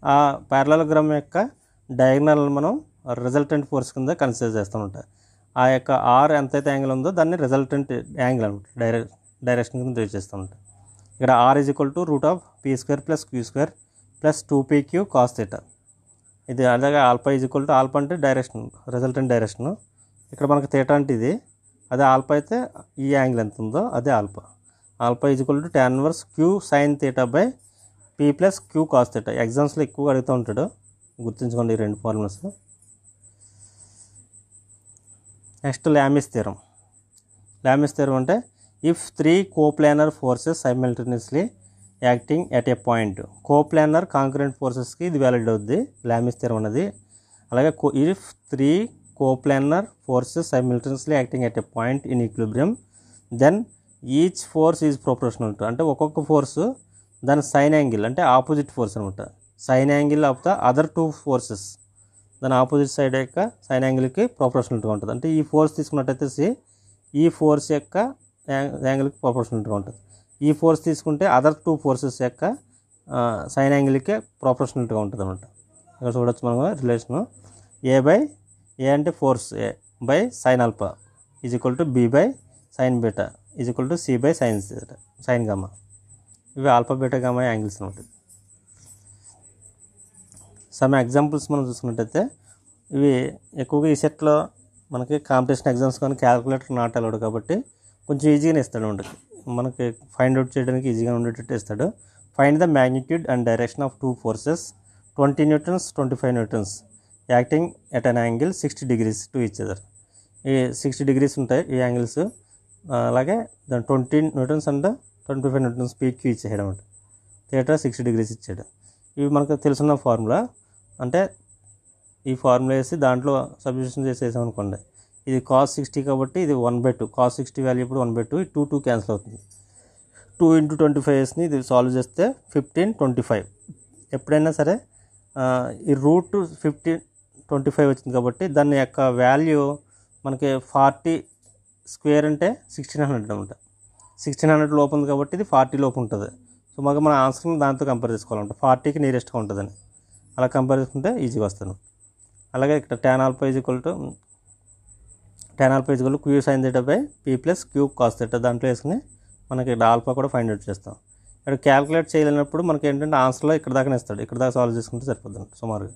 ఆ parallelogram యొక్క diagonal మనం resultant force కింద consider చేస్తామంట. ఆ యొక్క ఆర్ ఎంతైతే యాంగిల్ ఉందో దాన్ని రిజల్టెంట్ యాంగిల్ అనమాట డైరెక్షన్ కింద ట్రీట్ చేస్తామంట. ఇక్కడ R is equal to root of p² + q² + 2pq cos θ. ఇది అలాగే alpha is equal to alpha అంటే డైరెక్షన్ రిజల్టెంట్ డైరెక్షన్. ఇక్కడ మనకు థీటా అంటే ఇది, అదే ఆల్ఫా అయితే ఈ యాంగిల్ ఎంత ఉందో అదే alpha. Alpha is equal to tan 1 q sin θ by p + q cos θ. ఎగ్జామ్స్లో ఎక్కువగా అడుగుతూ ఉంటాడు, గుర్తుంచుకోండి ఈ 2 formulas. Next Lami's theorem. Lami's theorem అంటే if 3 coplanar forces simultaneously acting at a point. Coplanar concurrent ఫోర్సెస్కి ఇది వ్యాలిడ్ అవుద్ది లామిస్ థియరం అనేది. అలాగే if 3 coplanar forces simultaneously acting at a point in equilibrium then each force is proportional to, అంటే ఒక్కొక్క force దాని sine angle అంటే opposite force అనమాట. Sine angle of the other 2 forces దాని ఆపోజిట్ సైడ్ యొక్క sine యాంగిల్కి ప్రొపోర్షనల్గా ఉంటుంది. అంటే ఈ ఫోర్స్ తీసుకున్నట్టయితే ఈ ఫోర్స్ యొక్క యాంగిల్కి ప్రొపోర్షనల్గా ఉంటుంది. ఈ ఫోర్స్ తీసుకుంటే అదర్ 2 ఫోర్సెస్ యొక్క సైన్ యాంగిల్కి ప్రొపోర్షనల్గా ఉంటుంది అనమాట. ఇక్కడ చూడొచ్చు మనం రిలేషను ఏ అంటే force A by sine alpha is equal to B by sine beta is equal to C by sine gamma. ఇవి ఆల్ఫా బీటా గామా యాంగిల్స్ అనమాట. సమ్ ఎగ్జాంపుల్స్ మనం చూసుకున్నట్టయితే ఇవి ఎక్కువగా ఈ సెట్లో మనకి కాంపిటీషన్ ఎగ్జామ్స్ కానీ క్యాలిక్యులేటర్ నాట్ అలౌడ్ కాబట్టి కొంచెం ఈజీగానే ఇస్తాడు మనకి ఫైండ్ అవుట్ చేయడానికి ఈజీగా ఉండేటట్టు ఇస్తాడు. Find the magnitude and direction of 2 forces 20 newtons 25 newtons acting at an angle 60 degrees to each other. ఈ 60 degrees ఉంటాయి ఈ యాంగిల్స్. అలాగే దాని 20 న్యూటన్స్ అండ్ 25 న్యూటన్స్ పీక్యూ ఇచ్చేయడం అనమాట. థీటా 60 degrees ఇచ్చాడు. ఇవి మనకు తెలుసున్న ఫార్ములా. అంటే ఈ ఫార్ములా వేసి దాంట్లో సబ్స్టిట్యూషన్ చేసేసాం అనుకోండి. ఇది cos 60 కాబట్టి ఇది 1/2. cos 60 వాల్యూ ఇప్పుడు 1/2. ఈ 2 క్యాన్సిల్ అవుతుంది. 2 × 25ని ఇది సాల్వ్ చేస్తే 15 25. ఎప్పుడైనా సరే ఈ రూట్ 15 25 వచ్చింది కాబట్టి దాని యొక్క వాల్యూ మనకి 40 స్క్వేర్ అంటే 1600 అనమాట. 1600 లోపు ఉంది కాబట్టి ఇది 40 లోపు ఉంటుంది. సో మాకు మన ఆన్సర్ని దాంతో కంపేర్ చేసుకోవాలంటే 40కి నియరెస్ట్గా ఉంటుందని అలా కంపేర్ చేసుకుంటే ఈజీగా వస్తాను. అలాగే ఇక్కడ tan alpha is equal to tan alpha equal queue sine theta by P plus Q cos theta దాంట్లో వేసుకుని మనకి ఇక్కడ ఆల్ఫా కూడా ఫైండ్ అవుట్ చేస్తాం. ఇక్కడ క్యాలిక్యులేట్ చేయలేనప్పుడు మనకి ఏంటంటే ఆన్సర్లో ఇక్కడ దాకా ఇస్తాడు, ఇక్కడ దాకా సాల్వ్ చేసుకుంటే సరిపోతుంది సుమారుగా.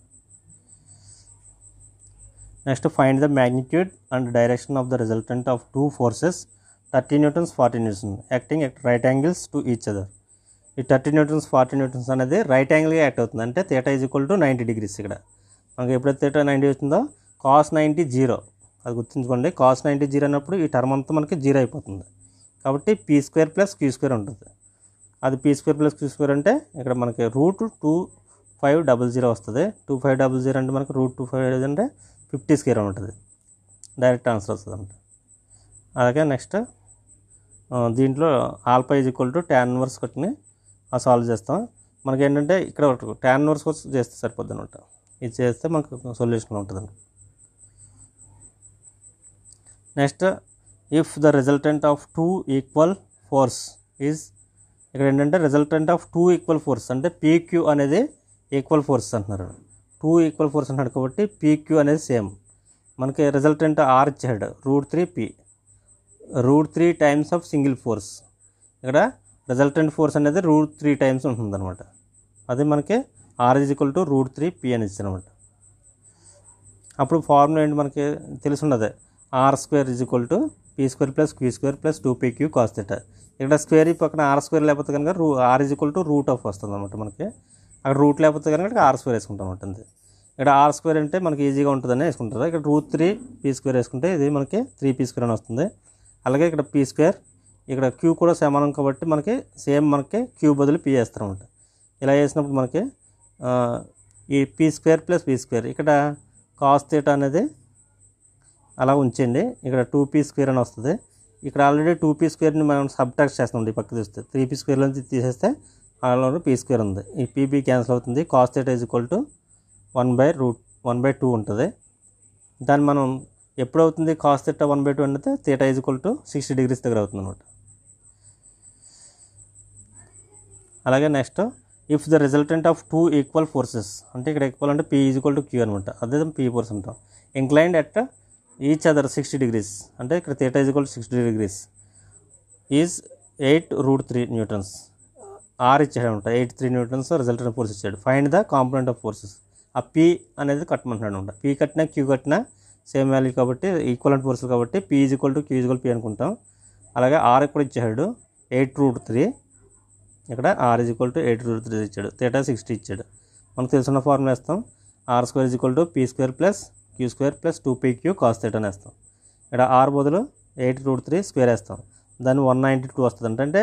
Next find the magnitude and direction of the resultant of two forces 30 newtons 40 newtons acting at right angles to each other. ఈ 30 న్యూటన్స్ 40 న్యూటన్స్ అనేది రైట్ యాంగిల్గా యాక్ట్ అవుతుంది. అంటే theta is equal to 90 degrees. ఇక్కడ మనకి ఎప్పుడైతే థీటా 90 వచ్చిందో cos 90 zero, అది గుర్తుంచుకోండి. కాస్ 90 జీరో అన్నప్పుడు ఈ టర్మ్ అంతా మనకి జీరో అయిపోతుంది. కాబట్టి P square plus Q square ఉంటుంది. అది P square plus Q square అంటే ఇక్కడ మనకి √2500 వస్తుంది. 2500 అంటే మనకి √25 అంటే 50 స్క్వేర్ ఉంటుంది. డైరెక్ట్ ఆన్సర్ వస్తుంది అంట. అలాగే నెక్స్ట్ దీంట్లో alpha is equal to tan inverse కొట్టుని సాల్వ్ చేస్తాం. మనకి ఏంటంటే ఇక్కడ tan ఇన్వర్స్ కొట్టి చేస్తే సరిపోద్ది అనమాట. ఇది చేస్తే మనకు సొల్యూషన్ ఉంటుందండి. Next if the resultant of two equal force is, ఇక్కడ ఏంటంటే resultant of two equal force అంటే పీక్యూ అనేది ఈక్వల్ ఫోర్స్ అంటున్నారు. టూ ఈక్వల్ ఫోర్స్ అంటున్నాడు కాబట్టి పీక్యూ అనేది సేమ్. మనకి రిజల్టెంట్ ఆర్ ఇచ్చాడు √3p, √3 times of single force. ఇక్కడ రిజల్టెంట్ ఫోర్స్ అనేది √3 టైమ్స్ ఉంటుంది అనమాట. అది మనకి are is equal to √3p అని ఇచ్చానమాట. అప్పుడు ఫార్ములా ఏంటి మనకి తెలిసి ఉన్నదే, R square is equal to P square plus Q square plus 2pq cos theta. ఇక్కడ స్క్వేర్ ఈ పక్కన ఆర్ స్క్వేర్ లేకపోతే కనుక R is equal to root of వస్తుంది అనమాట. మనకి అక్కడ రూట్ లేకపోతే కనుక ఆర్ స్క్వేర్ వేసుకుంటాం అనమాట. అంతే. ఇక్కడ ఆర్ స్క్వేర్ అంటే మనకి ఈజీగా ఉంటుందని వేసుకుంటారు. ఇక్కడ √3p స్క్వేర్ వేసుకుంటే ఇది మనకి 3p స్క్వేర్ అని వస్తుంది. అలాగే ఇక్కడ పీ స్క్వేర్, ఇక్కడ క్యూ కూడా సమానం కాబట్టి మనకి సేమ్ మనకి క్యూ బదులు పీ వేస్తాం అనమాట. ఇలా వేసినప్పుడు మనకి ఈ P square plus P square, ఇక్కడ కాస్ థీటా అనేది అలా ఉంచండి. ఇక్కడ 2p స్క్వేర్ అని వస్తుంది. ఇక్కడ ఆల్రెడీ 2p స్క్వేర్ని మనం సబ్ట్రాక్ట్ చేస్తాం. ఈ పక్క చూస్తే 3p స్క్వేర్ నుంచి తీసేస్తే ఆల్రెడీ పీ స్క్వేర్ ఉంది. ఈ పీబీ క్యాన్సిల్ అవుతుంది. Cos theta is equal to 1/2 ఉంటుంది. దాన్ని మనం ఎప్పుడు అవుతుంది కాస్ థీటా 1/2 అంటే theta is equal to 60 degrees దగ్గర అవుతుంది అనమాట. అలాగే next if the resultant of two equal forces, అంటే ఇక్కడ ఈక్వల్ అంటే P is equal to Q అనమాట. అదే పీ ఫోర్స్ అంటాం. Inclined at each other 60 degrees, అంటే ఇక్కడ theta is equal to 60 degrees is 8√3 newtons. R ఇచ్చాడు అనమాట. 83 న్యూటన్స్ రిజల్టెంట్ ఫోర్స్ ఇచ్చాడు. Find the component of forces. ఆ పీ అనేది కట్టమంటున్నాడు అనమాట. పీ కట్టినా క్యూ కట్టినా సేమ్ వాల్యూ కాబట్టి ఈక్వలెంట్ ఫోర్సులు కాబట్టి P is equal to Q is equal P అనుకుంటాం. అలాగే ఆర్ కూడా ఇచ్చాడు 8√3. ఇక్కడ ఆర్ ఈజ్ ఈక్వల్ టు 8√3 ఇచ్చాడు. థీటా 60 ఇచ్చాడు. మనకు తెలిసిన ఫార్ములా వేస్తాం. R square is equal to P square plus Q square plus 2pq cos theta అని వేస్తాం. ఇక్కడ ఆర్ బదులు 8√3 స్క్వేర్ వేస్తాం. దాన్ని 192 వస్తుంది. అంటే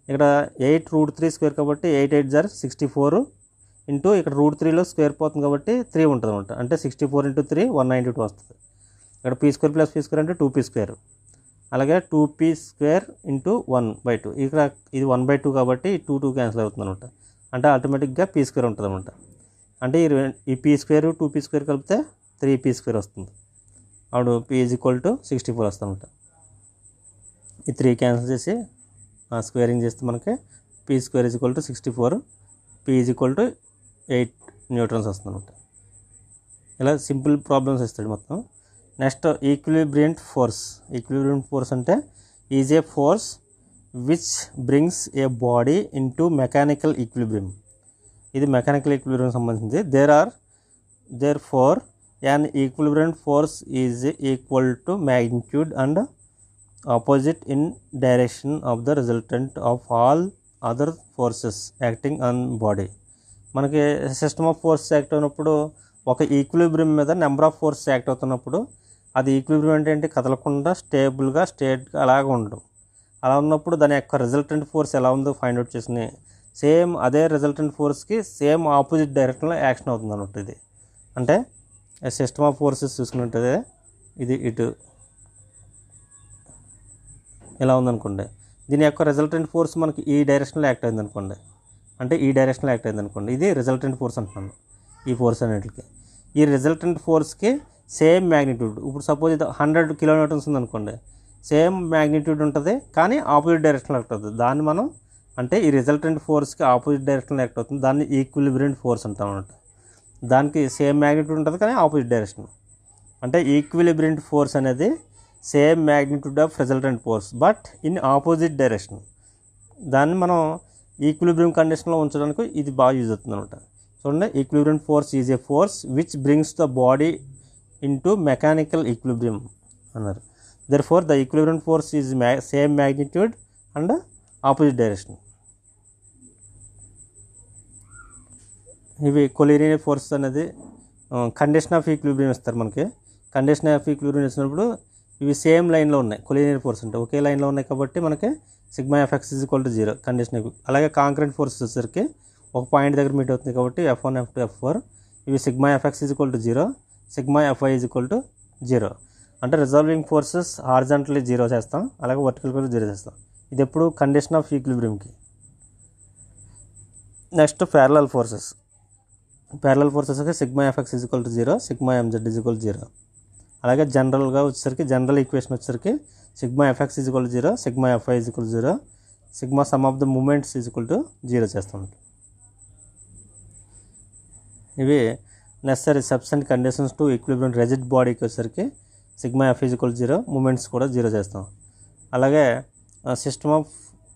ఇక్కడ 8√3 స్క్వేర్ కాబట్టి 8 8 జార్ 64 ఇంటూ ఇక్కడ √3లో స్క్వేర్ పోతుంది కాబట్టి 3 ఉంటుంది అనమాట. అంటే 64 × 3 192 వస్తుంది. ఇక్కడ P square plus P square అంటే 2p స్క్వేర్. అలాగే 2p స్క్వేర్ ఇంటూ 1/2. ఇక్కడ ఇది 1/2 కాబట్టి 2 క్యాన్సిల్ అవుతుంది అనమాట. అంటే ఆటోమేటిక్గా పీ స్క్వేర్ ఉంటుంది అనమాట. అంటే ఈ పీ స్క్వేర్ 2p స్క్వేర్ కలిపితే 3p స్క్వేర్ వస్తుంది. అప్పుడు p ఈజ్ ఈక్వల్ టు 64 వస్తుంది అనమాట. ఈ 3 క్యాన్సిల్ చేసి స్క్వేరింగ్ చేస్తే మనకి P square is equal to 64, p ఈజ్ ఈక్వల్ టు 8 న్యూటన్స్ వస్తుంది అనమాట. ఇలా సింపుల్ ప్రాబ్లమ్స్ ఇస్తాడు మొత్తం. Next equilibrant force. Equilibrant force అంటే is a force which brings a body into mechanical equilibrium. ఇది మెకానికల్ ఈక్విలిబ్రియం సంబంధించింది. Therefore an equilibrium force is equal to magnitude and opposite in direction of the resultant of all other forces acting on body. మనకి system of force act అయినప్పుడు ఒక equilibrium మీద number of force act అవుతున్నప్పుడు అది equilibrium అంటే ఏంటి, కదలకుండా స్టేబుల్గా స్ట్రేట్గా అలాగ ఉండడం. అలా ఉన్నప్పుడు దాని యొక్క రిజల్టెంట్ ఫోర్స్ ఎలా ఉందో ఫైండ్ అవుట్ చేసి సేమ్ అదే రిజల్టెంట్ ఫోర్స్కి సేమ్ ఆపోజిట్ డైరెక్షన్లో యాక్షన్ అవుతుంది అన్నట్టు. ఇది అంటే సిస్టమ్ ఆఫ్ ఫోర్సెస్ చూసుకున్నట్టే ఇది ఇటు ఇలా ఉందనుకోండి. దీని యొక్క రిజల్టెంట్ ఫోర్స్ మనకి ఈ డైరెక్షన్లో యాక్ట్ అయింది అనుకోండి. అంటే ఈ డైరెక్షన్లో యాక్ట్ అయింది అనుకోండి. ఇది రిజల్టెంట్ ఫోర్స్ అంటున్నాను. ఈ ఫోర్స్ అన్నిటికి ఈ రిజల్టెంట్ ఫోర్స్కి సేమ్ మ్యాగ్నిట్యూడ్. ఇప్పుడు సపోజ్ ఇది 100 కిలోన్యూటన్స్ ఉందనుకోండి. సేమ్ మ్యాగ్నిట్యూడ్ ఉంటుంది కానీ ఆపోజిట్ డైరెక్షన్లో యాక్ట్ అవుతుంది. దాన్ని మనం అంటే ఈ రిజల్టెంట్ ఫోర్స్కి ఆపోజిట్ డైరెక్షన్లో యాక్ట్ అవుతుంది. దాన్ని ఈక్విలిబ్రియంట్ ఫోర్స్ అంటాం అన్నమాట. దానికి సేమ్ మ్యాగ్నిట్యూడ్ ఉంటుంది కానీ ఆపోజిట్ డైరెక్షన్. అంటే ఈక్విలిబ్రియంట్ ఫోర్స్ అనేది same magnitude of resultant force but in opposite direction. దాన్ని మనం ఈక్విలిబ్రియం కండిషన్లో ఉంచడానికి ఇది బాగా యూజ్ అవుతుంది అనమాట. చూడండి, equilibrium force is a force which brings the body into mechanical equilibrium అన్నారు. Therefore the equilibrium force is same magnitude and opposite direction. ఇవి కొలీనియర్ ఫోర్స్ అనేది కండిషన్ ఆఫ్ ఈక్విలిబ్రియం ఇస్తారు మనకి. కండిషన్ ఆఫ్ ఈక్విలిబ్రియం ఇచ్చినప్పుడు ఇవి సేమ్ లైన్లో ఉన్నాయి. Collinear force అంటే ఒకే లైన్లో ఉన్నాయి కాబట్టి మనకి sigma FX is equal to 0 condition. అలాగే కాంక్రీట్ ఫోర్స్ వచ్చేసరికి ఒక పాయింట్ దగ్గర మీట్ అవుతుంది కాబట్టి F1 F2 F4 ఇవి sigma FX is equal to 0, sigma f i is equal to 0. అంటే రిజాల్వింగ్ ఫోర్సెస్ హారిజాంటల్లీ 0 చేస్తాం, అలాగే వర్టికల్ కూడా 0 చేస్తాం. ఇది ఎప్పుడు కండిషన్ ఆఫ్ ఈక్విలిబ్రియంకి. Next parallel forces. ప్యారలల్ ఫోర్సెస్కి sigma FX is equal to 0, sigma MZ is equal to 0. అలాగే జనరల్గా వచ్చేసరికి జనరల్ ఈక్వేషన్ వచ్చేసరికి sigma FX is equal to 0, sigma f i is equal to 0, sigma sum of the moments is equal to 0 చేస్తాం. ఇవి necessary sufficient conditions to equilibrium rigid బాడీకి వచ్చేసరికి sigma F is equal 0, moments కూడా 0 చేస్తాం. అలాగే system of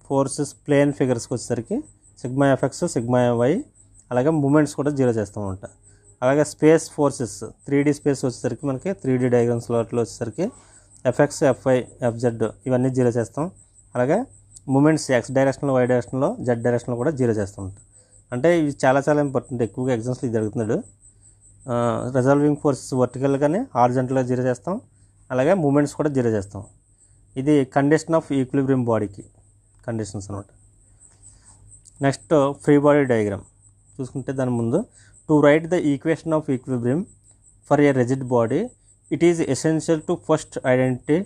forces plane ఫిగర్స్కి వచ్చేసరికి sigma FX, sigma why, అలాగే moments కూడా 0 చేస్తూ ఉంటాయి. అలాగే స్పేస్ ఫోర్సెస్ 3D స్పేస్ వచ్చేసరికి మనకి 3D డయాగ్రామ్స్లో అట్లా వచ్చేసరికి ఎఫ్ఎక్స్, ఎఫ్ఐ, ఎఫ్జెడ్ ఇవన్నీ 0 చేస్తాం. అలాగే మూమెంట్స్ ఎక్స్ డైరెక్షన్లో, వై డైరెక్షన్లో, జెడ్ డైరెక్షన్లో కూడా 0 చేస్తూ ఉంటాం. అంటే ఇవి చాలా చాలా ఇంపార్టెంట్. ఎక్కువగా ఎగ్జామ్స్లో ఇది జరుగుతున్నాడు. రిజాల్వింగ్ ఫోర్సెస్ వర్టికల్గానే హారిజాంటల్గా 0 చేస్తాం, అలాగే మూమెంట్స్ కూడా 0 చేస్తాం. ఇది కండిషన్ ఆఫ్ ఈక్విలిబ్రియం బాడీకి కండిషన్స్ అనమాట. నెక్స్ట్ ఫ్రీ బాడీ డయాగ్రామ్ చూసుకుంటే దాని ముందు to write the equation of equilibrium for a rigid body it is essential to first identify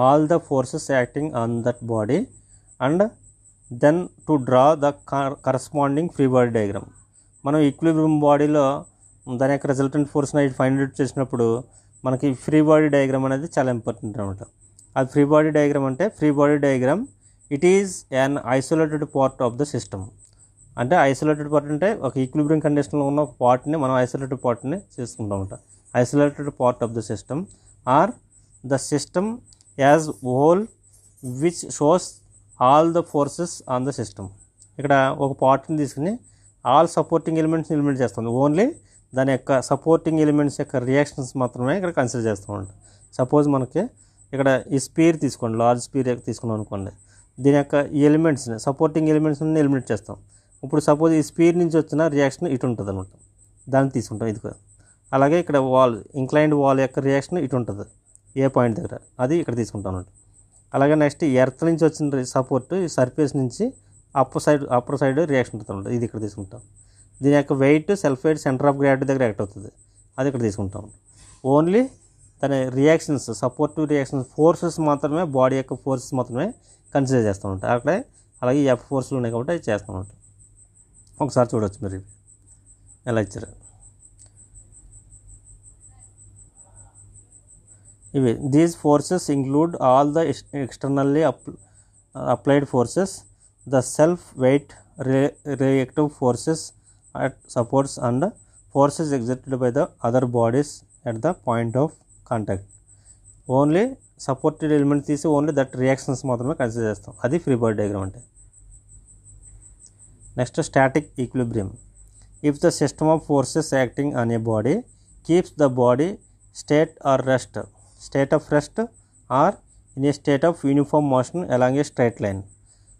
all the forces acting on that body and then to draw the corresponding free body diagram. మనం equilibrium బాడీలో దాని యొక్క resultant ఫోర్స్ని find out చేసినప్పుడు మనకి free body diagram అనేది చాలా important అనమాట. అది ఫ్రీ బాడీ డయాగ్రామ్ అంటే free body diagram it is an isolated part of the system. అంటే ఐసోలేటెడ్ పార్ట్ అంటే ఒక ఈక్విలిబ్రియం కండిషన్లో ఉన్న ఒక పార్ట్ని మనం ఐసోలేటెడ్ పార్ట్ని చేసుకుంటాం అనమాట. Isolated part of the system or the system as whole which shows all the forces on the system. ఇక్కడ ఒక పార్ట్ని తీసుకుని ఆల్ సపోర్టింగ్ ఎలిమెంట్స్ని ఎలిమినేట్ చేస్తుంది. ఓన్లీ దాని యొక్క సపోర్టింగ్ ఎలిమెంట్స్ యొక్క రియాక్షన్స్ మాత్రమే ఇక్కడ కన్సిడర్ చేస్తూ ఉంటాం. సపోజ్ మనకి ఇక్కడ ఈ స్పీర్ తీసుకోండి, లార్జ్ స్పీర్ తీసుకున్నాం అనుకోండి, దీని యొక్క ఈ ఎలిమెంట్స్ని సపోర్టింగ్ ఎలిమెంట్స్ని ఎలిమినేట్ చేస్తాం. ఇప్పుడు సపోజ్ ఈ స్పీర్ నుంచి వచ్చిన రియాక్షన్ ఇటు ఉంటుంది అనమాట, దాన్ని తీసుకుంటాం. ఇది అలాగే ఇక్కడ వాల్ ఇంక్లైన్డ్ వాల్ యొక్క రియాక్షన్ ఇటు ఉంటుంది ఏ పాయింట్ దగ్గర, అది ఇక్కడ తీసుకుంటాం అనమాట. అలాగే నెక్స్ట్ ఎర్త్ నుంచి వచ్చిన సపోర్ట్ ఈ సర్ఫేస్ నుంచి అప్పర్ సైడ్ రియాక్షన్ ఉంటుంది, ఇది ఇక్కడ తీసుకుంటాం. దీని యొక్క weight self weight centre of gravity దగ్గర యాక్ట్ అవుతుంది, అది ఇక్కడ తీసుకుంటాం. ఓన్లీ దాని రియాక్షన్స్ సపోర్టివ్ రియాక్షన్స్ ఫోర్సెస్ మాత్రమే, బాడీ యొక్క ఫోర్సెస్ మాత్రమే కన్సిడర్ చేస్తూ ఉంటాయి. అక్కడే అలాగే ఎఫ్ ఫోర్స్లు ఉన్నాయి కాబట్టి అది చేస్తూ ఉంటాం. ఒకసారి చూడవచ్చు మీరు ఎలా ఇచ్చారు. ఇవి these forces include all the externally applied forces, the self wait, reactive forces at supports and forces exerted by the other bodies at the point of contact. Only supported element తీసి ఓన్లీ దట్ రియాక్షన్స్ మాత్రమే consider చేస్తాం. అది free body diagram అంటే. Next static equilibrium. If the system of forces acting on a body keeps the body state or rest, state of rest or in a state of uniform motion along a straight line.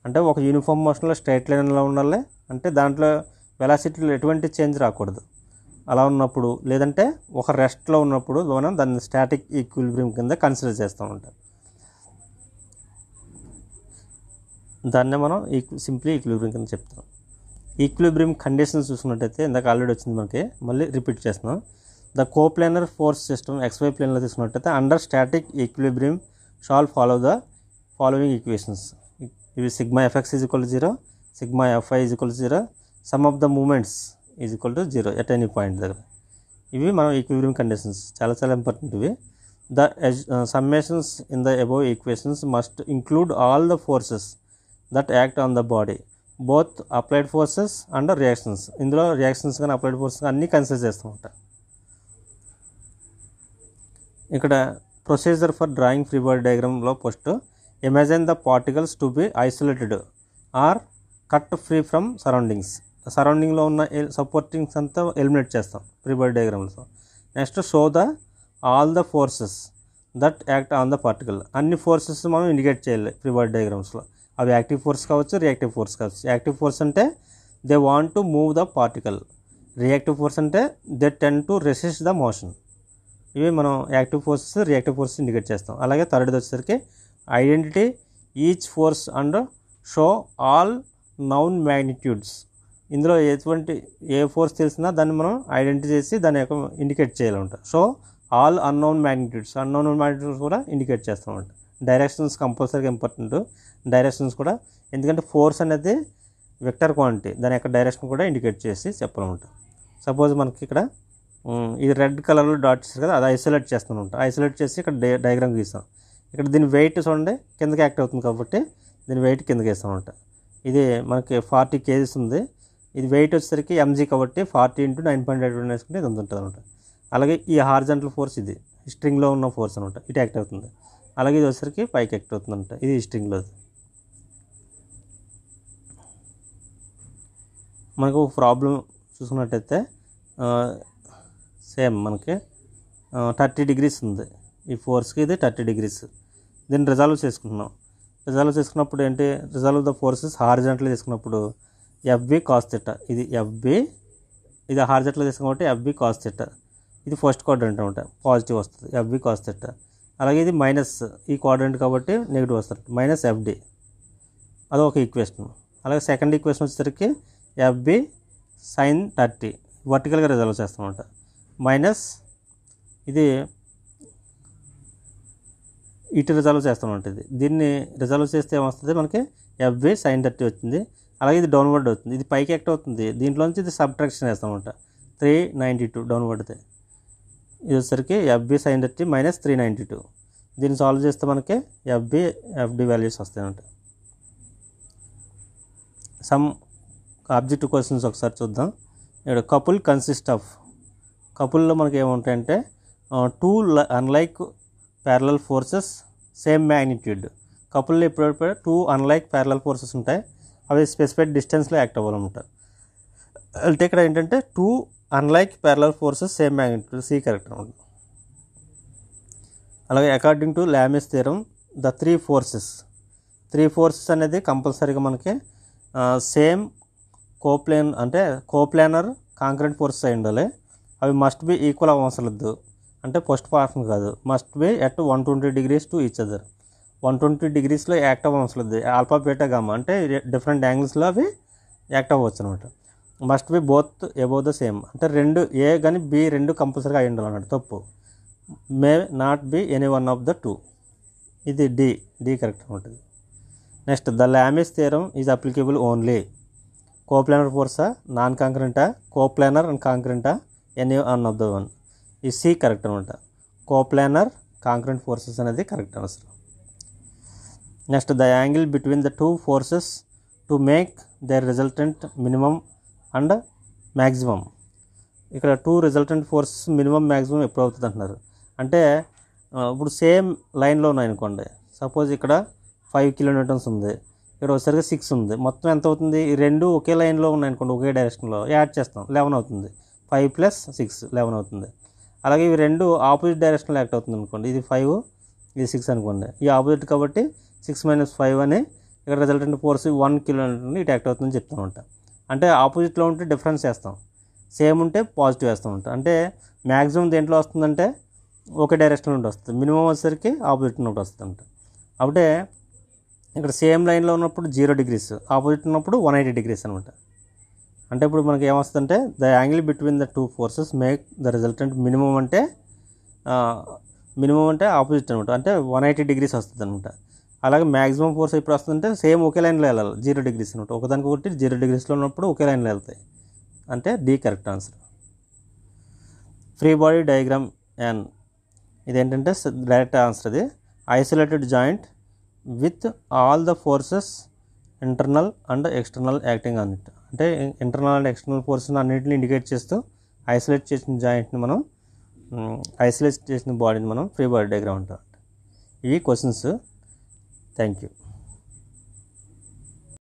అంటే ఒక uniform మోషన్లో straight లైన్లో ఉండాలి, అంటే దాంట్లో వెలాసిటీలో ఎటువంటి change రాకూడదు. అలా ఉన్నప్పుడు లేదంటే ఒక రెస్ట్లో ఉన్నప్పుడు మనం దాన్ని స్టాటిక్ ఈక్విలిబ్రియం కింద కన్సిడర్ చేస్తూ ఉంటాం. దాన్నే మనం సింప్లీ ఈక్విలిబ్రియం కింద చెప్తాం. ఈక్విలిబ్రియం కండిషన్స్ చూసుకున్నట్టయితే ఇందాక ఆల్రెడీ వచ్చింది మనకి, మళ్ళీ రిపీట్ చేస్తున్నాం. The coplanar force system XY ప్లేన్లో తీసుకున్నట్టయితే under static equilibrium shall follow the following equations. ఇవి sigma FX is equal to 0, sigma f i is equal to 0, sum of the moments is equal to 0 at any point దగ్గర. ఇవి మనం equilibrium conditions, చాలా చాలా important ఇవి. The summations in the above equations must include all the forces that act on the body, both applied forces and reactions. ఇందులో reactions కానీ applied forces కానీ అన్నీ కన్సిడర్ చేస్తూ ఉంటాయి. ఇక్కడ procedure for drawing free body డయాగ్రామ్లో first imagine the particles to be isolated or cut free from surroundings. సరౌండింగ్లో ఉన్న సపోర్టింగ్స్ అంతా ఎలిమినేట్ చేస్తాం ఫ్రీ బాడీ డయాగ్రామ్లో. Next show the all the forces that act on the particle. అన్ని forces మనం indicate చేయాలి free body డయాగ్రామ్స్లో. అవి యాక్టివ్ ఫోర్స్ కావచ్చు, రియాక్టివ్ ఫోర్స్ కావచ్చు. యాక్టివ్ ఫోర్స్ అంటే they want to move the particle. Reactive force అంటే they tend to resist the motion. ఇవి మనం active forces, reactive forces indicate చేస్తాం. అలాగే థర్డ్ది వచ్చేసరికి identity each force and show all known magnitudes. ఇందులో ఎటువంటి ఏ ఫోర్స్ తెలిసినా దాన్ని మనం ఐడెంటిఫై చేసి దాని యొక్క ఇండికేట్ చేయాలంట. సో ఆల్ అన్నోన్ మ్యాగ్నిట్యూడ్స్ కూడా ఇండికేట్ చేస్తామంట. డైరెక్షన్స్ కంపల్సరీగా ఇంపార్టెంట్. డైరెక్షన్స్ కూడా, ఎందుకంటే ఫోర్స్ అనేది వెక్టర్ క్వాంటిటీ, దాని యొక్క డైరెక్షన్ కూడా ఇండికేట్ చేసి చెప్పాలన్నమాట. సపోజ్ మనకి ఇక్కడ ఇది రెడ్ కలర్లో డాట్ చేస్తారు కదా, అది ఐసోలేట్ చేస్తామంట. ఐసోలేట్ చేసి ఇక్కడ డయాగ్రామ్ గీస్తాం. ఇక్కడ దీని వెయిట్ చూడండి కిందకి యాక్ట్ అవుతుంది కాబట్టి దీని వెయిట్ కిందకి వేస్తామంట. ఇది మనకి 40 kgs ఉంది. ఇది వెయిట్ వచ్చేసరికి mg కాబట్టి 40 × 9.81 వేసుకుంటే ఇది ఉంటుంది అనమాట. అలాగే ఈ హార్జంటల్ ఫోర్స్ ఇది స్ట్రింగ్లో ఉన్న ఫోర్స్ అనమాట, ఇటు యాక్ట్ అవుతుంది. అలాగే ఇది వచ్చేసరికి పైకి యాక్ట్ అవుతుందంట, ఇది స్ట్రింగ్లో. మనకు ప్రాబ్లం చూసుకున్నట్టయితే సేమ్ మనకి 30 degrees ఉంది ఈ ఫోర్స్కి, ఇది 30 degrees. దీన్ని రిజాల్వ్ చేసుకుంటున్నాం. రిజాల్వ్ చేసుకున్నప్పుడు ఏంటి, రిజాల్వ్ ద ఫోర్సెస్ హార్జంటల్ తీసుకున్నప్పుడు FB cos θ. ఇది FB, ఇది హార్జంటల్ తీసుకున్నప్పుడు FB cos θ. ఇది ఫస్ట్ క్వాడ్రంట్ అనమాట, పాజిటివ్ వస్తుంది FB cos θ. అలాగే ఇది మైనస్ ఈ క్వాడ్రంట్ కాబట్టి నెగిటివ్ వస్తుంది, -FD. అదొక ఈక్వేషన్. అలాగే సెకండ్ ఈక్వేషన్ వచ్చేసరికి FB sin 30 వర్టికల్గా రిజాల్వ్ చేస్తామన్నమాట. మైనస్ ఇది ఇటు రిజాల్వ్ చేస్తామంట. దీన్ని రిజాల్వ్ చేస్తే ఏమొస్తుంది మనకి FB sin 30 వచ్చింది. అలాగే ఇది డౌన్వర్డ్ అవుతుంది, ఇది పైకి యాక్ట్ అవుతుంది. దీంట్లోంచి ఇది సబ్ట్రాక్షన్ వేస్తామంట, 392 డౌన్వర్డ్ది. ఇది వచ్చేసరికి FB sin 30 - 392. దీన్ని సాల్వ్ చేస్తే మనకి FD వాల్యూస్ వస్తాయంట. సమ్ ఆబ్జెక్టివ్ క్వశ్చన్స్ ఒకసారి చూద్దాం. ఇక్కడ కపుల్ కన్సిస్ట్ ఆఫ్, కపుల్లో మనకి ఏముంటాయంటే 2 unlike parallel forces same magnitude. కపుల్లో ఇప్పుడు 2 అన్లైక్ ప్యారలల్ ఫోర్సెస్ ఉంటాయి, అవి స్పెసిఫైడ్ డిస్టెన్స్లో యాక్ట్ అవ్వాలన్నమాట. అంటే ఇక్కడ ఏంటంటే 2 unlike parallel forces same magnitude, C correct అనమాట. అలాగే according to Lami's theorem the 3 forces అనేది కంపల్సరీగా మనకి సేమ్ కోప్లానర్ కాంక్రీట్ ఫోర్సెస్ అయి ఉండాలి. అవి మస్ట్ బి ఈక్వల్ అవసరం లేదు, అంటే ఫస్ట్ పార్షన్ కాదు. Must be at 120 degrees to each other. 120 degreesలో యాక్ట్ అవ్వవలసిన లేదు. ఆల్ఫా బీటా గామా అంటే డిఫరెంట్ యాంగిల్స్లో అవి యాక్ట్ అవ్వచ్చు అనమాట. Must be both above the same, అంటే రెండు ఏ కానీ బి రెండు కంపల్సరీగా అయి ఉండాలన్నమాట. తప్పు, may not be any one of the 2. ఇది డి కరెక్ట్ ఉంటుంది. Next the Lami's theorem is applicable only coplanar ఫోర్సా, నాన్ కాంక్రెంటా, కోప్లానర్ అండ్ కాంక్రెంటా, any one of the one. ఈ సి కరెక్ట్ అనమాట. కోప్లానర్ కాంక్రెంట్ ఫోర్సెస్ అనేది correct answer. Next the angle between the 2 forces to make their resultant minimum and maximum. ఇక్కడ 2 resultant forces minimum maximum ఎప్పుడు అవుతుంది అంటున్నారు. అంటే ఇప్పుడు సేమ్ లైన్లో ఉన్నాయనుకోండి, సపోజ్ ఇక్కడ 5 kN ఉంది, ఇక్కడ ఒకసారిగా 6 ఉంది, మొత్తం ఎంత అవుతుంది? ఈ రెండు ఒకే లైన్లో ఉన్నాయనుకోండి, ఒకే డైరెక్షన్లో యాడ్ చేస్తాం, 11 అవుతుంది. 5 + 6 11 అవుతుంది. అలాగే ఇవి రెండు ఆపోజిట్ డైరెక్షన్లో యాక్ట్ అవుతుంది అనుకోండి, ఇది 5 ఇది 6 అనుకోండి, ఈ ఆపోజిట్ కాబట్టి 6 - 5 అని ఇక్కడ రిజల్టెంట్ ఫోర్స్ 1 kN ఇటు యాక్ట్ అవుతుందని చెప్తాం ఉంటా. అంటే ఆపోజిట్లో ఉంటే డిఫరెన్స్ వేస్తాం, సేమ్ ఉంటే పాజిటివ్ వేస్తాం ఉంటా. అంటే మ్యాక్సిమం దేంట్లో వస్తుందంటే ఒకే డైరెక్షన్ నుండి వస్తుంది, మినిమం వచ్చేసరికి ఆపోజిట్ నుండి వస్తుంది అంట. అంటే ఇక్కడ సేమ్ లైన్లో ఉన్నప్పుడు 0 degrees, ఆపోజిట్ ఉన్నప్పుడు 180 degrees అనమాట. అంటే ఇప్పుడు మనకి ఏమొస్తుందంటే the angle between the 2 forces make the resultant minimum అంటే ఆపోజిట్ అనమాట, అంటే 180 degrees వస్తుంది అనమాట. అలాగే మ్యాక్సిమం ఫోర్స్ ఇప్పుడు వస్తుందంటే సేమ్ ఒకే లైన్లో వెళ్ళాలి, 0 degrees అనమాట. ఒకదానికి ఒకటి 0 degreesలో ఉన్నప్పుడు ఒకే లైన్లో వెళ్తాయి, అంటే D correct answer. Free body diagram ఎన్, ఇదేంటంటే డైరెక్ట్ ఆన్సర్. ఇది isolated joint with all the forces internal and external acting on it. అంటే ఇంటర్నల్ అండ్ ఎక్స్టర్నల్ ఫోర్సెస్ అన్నింటిని ఇండికేట్ చేస్తూ ఐసోలేట్ చేసిన జాయింట్ని మనం ఐసోలేట్ చేసిన బాడీని మనం ఫ్రీ బాడీ డయాగ్రామ్ అంటాం. ఇవి క్వశ్చన్స్. Thank you.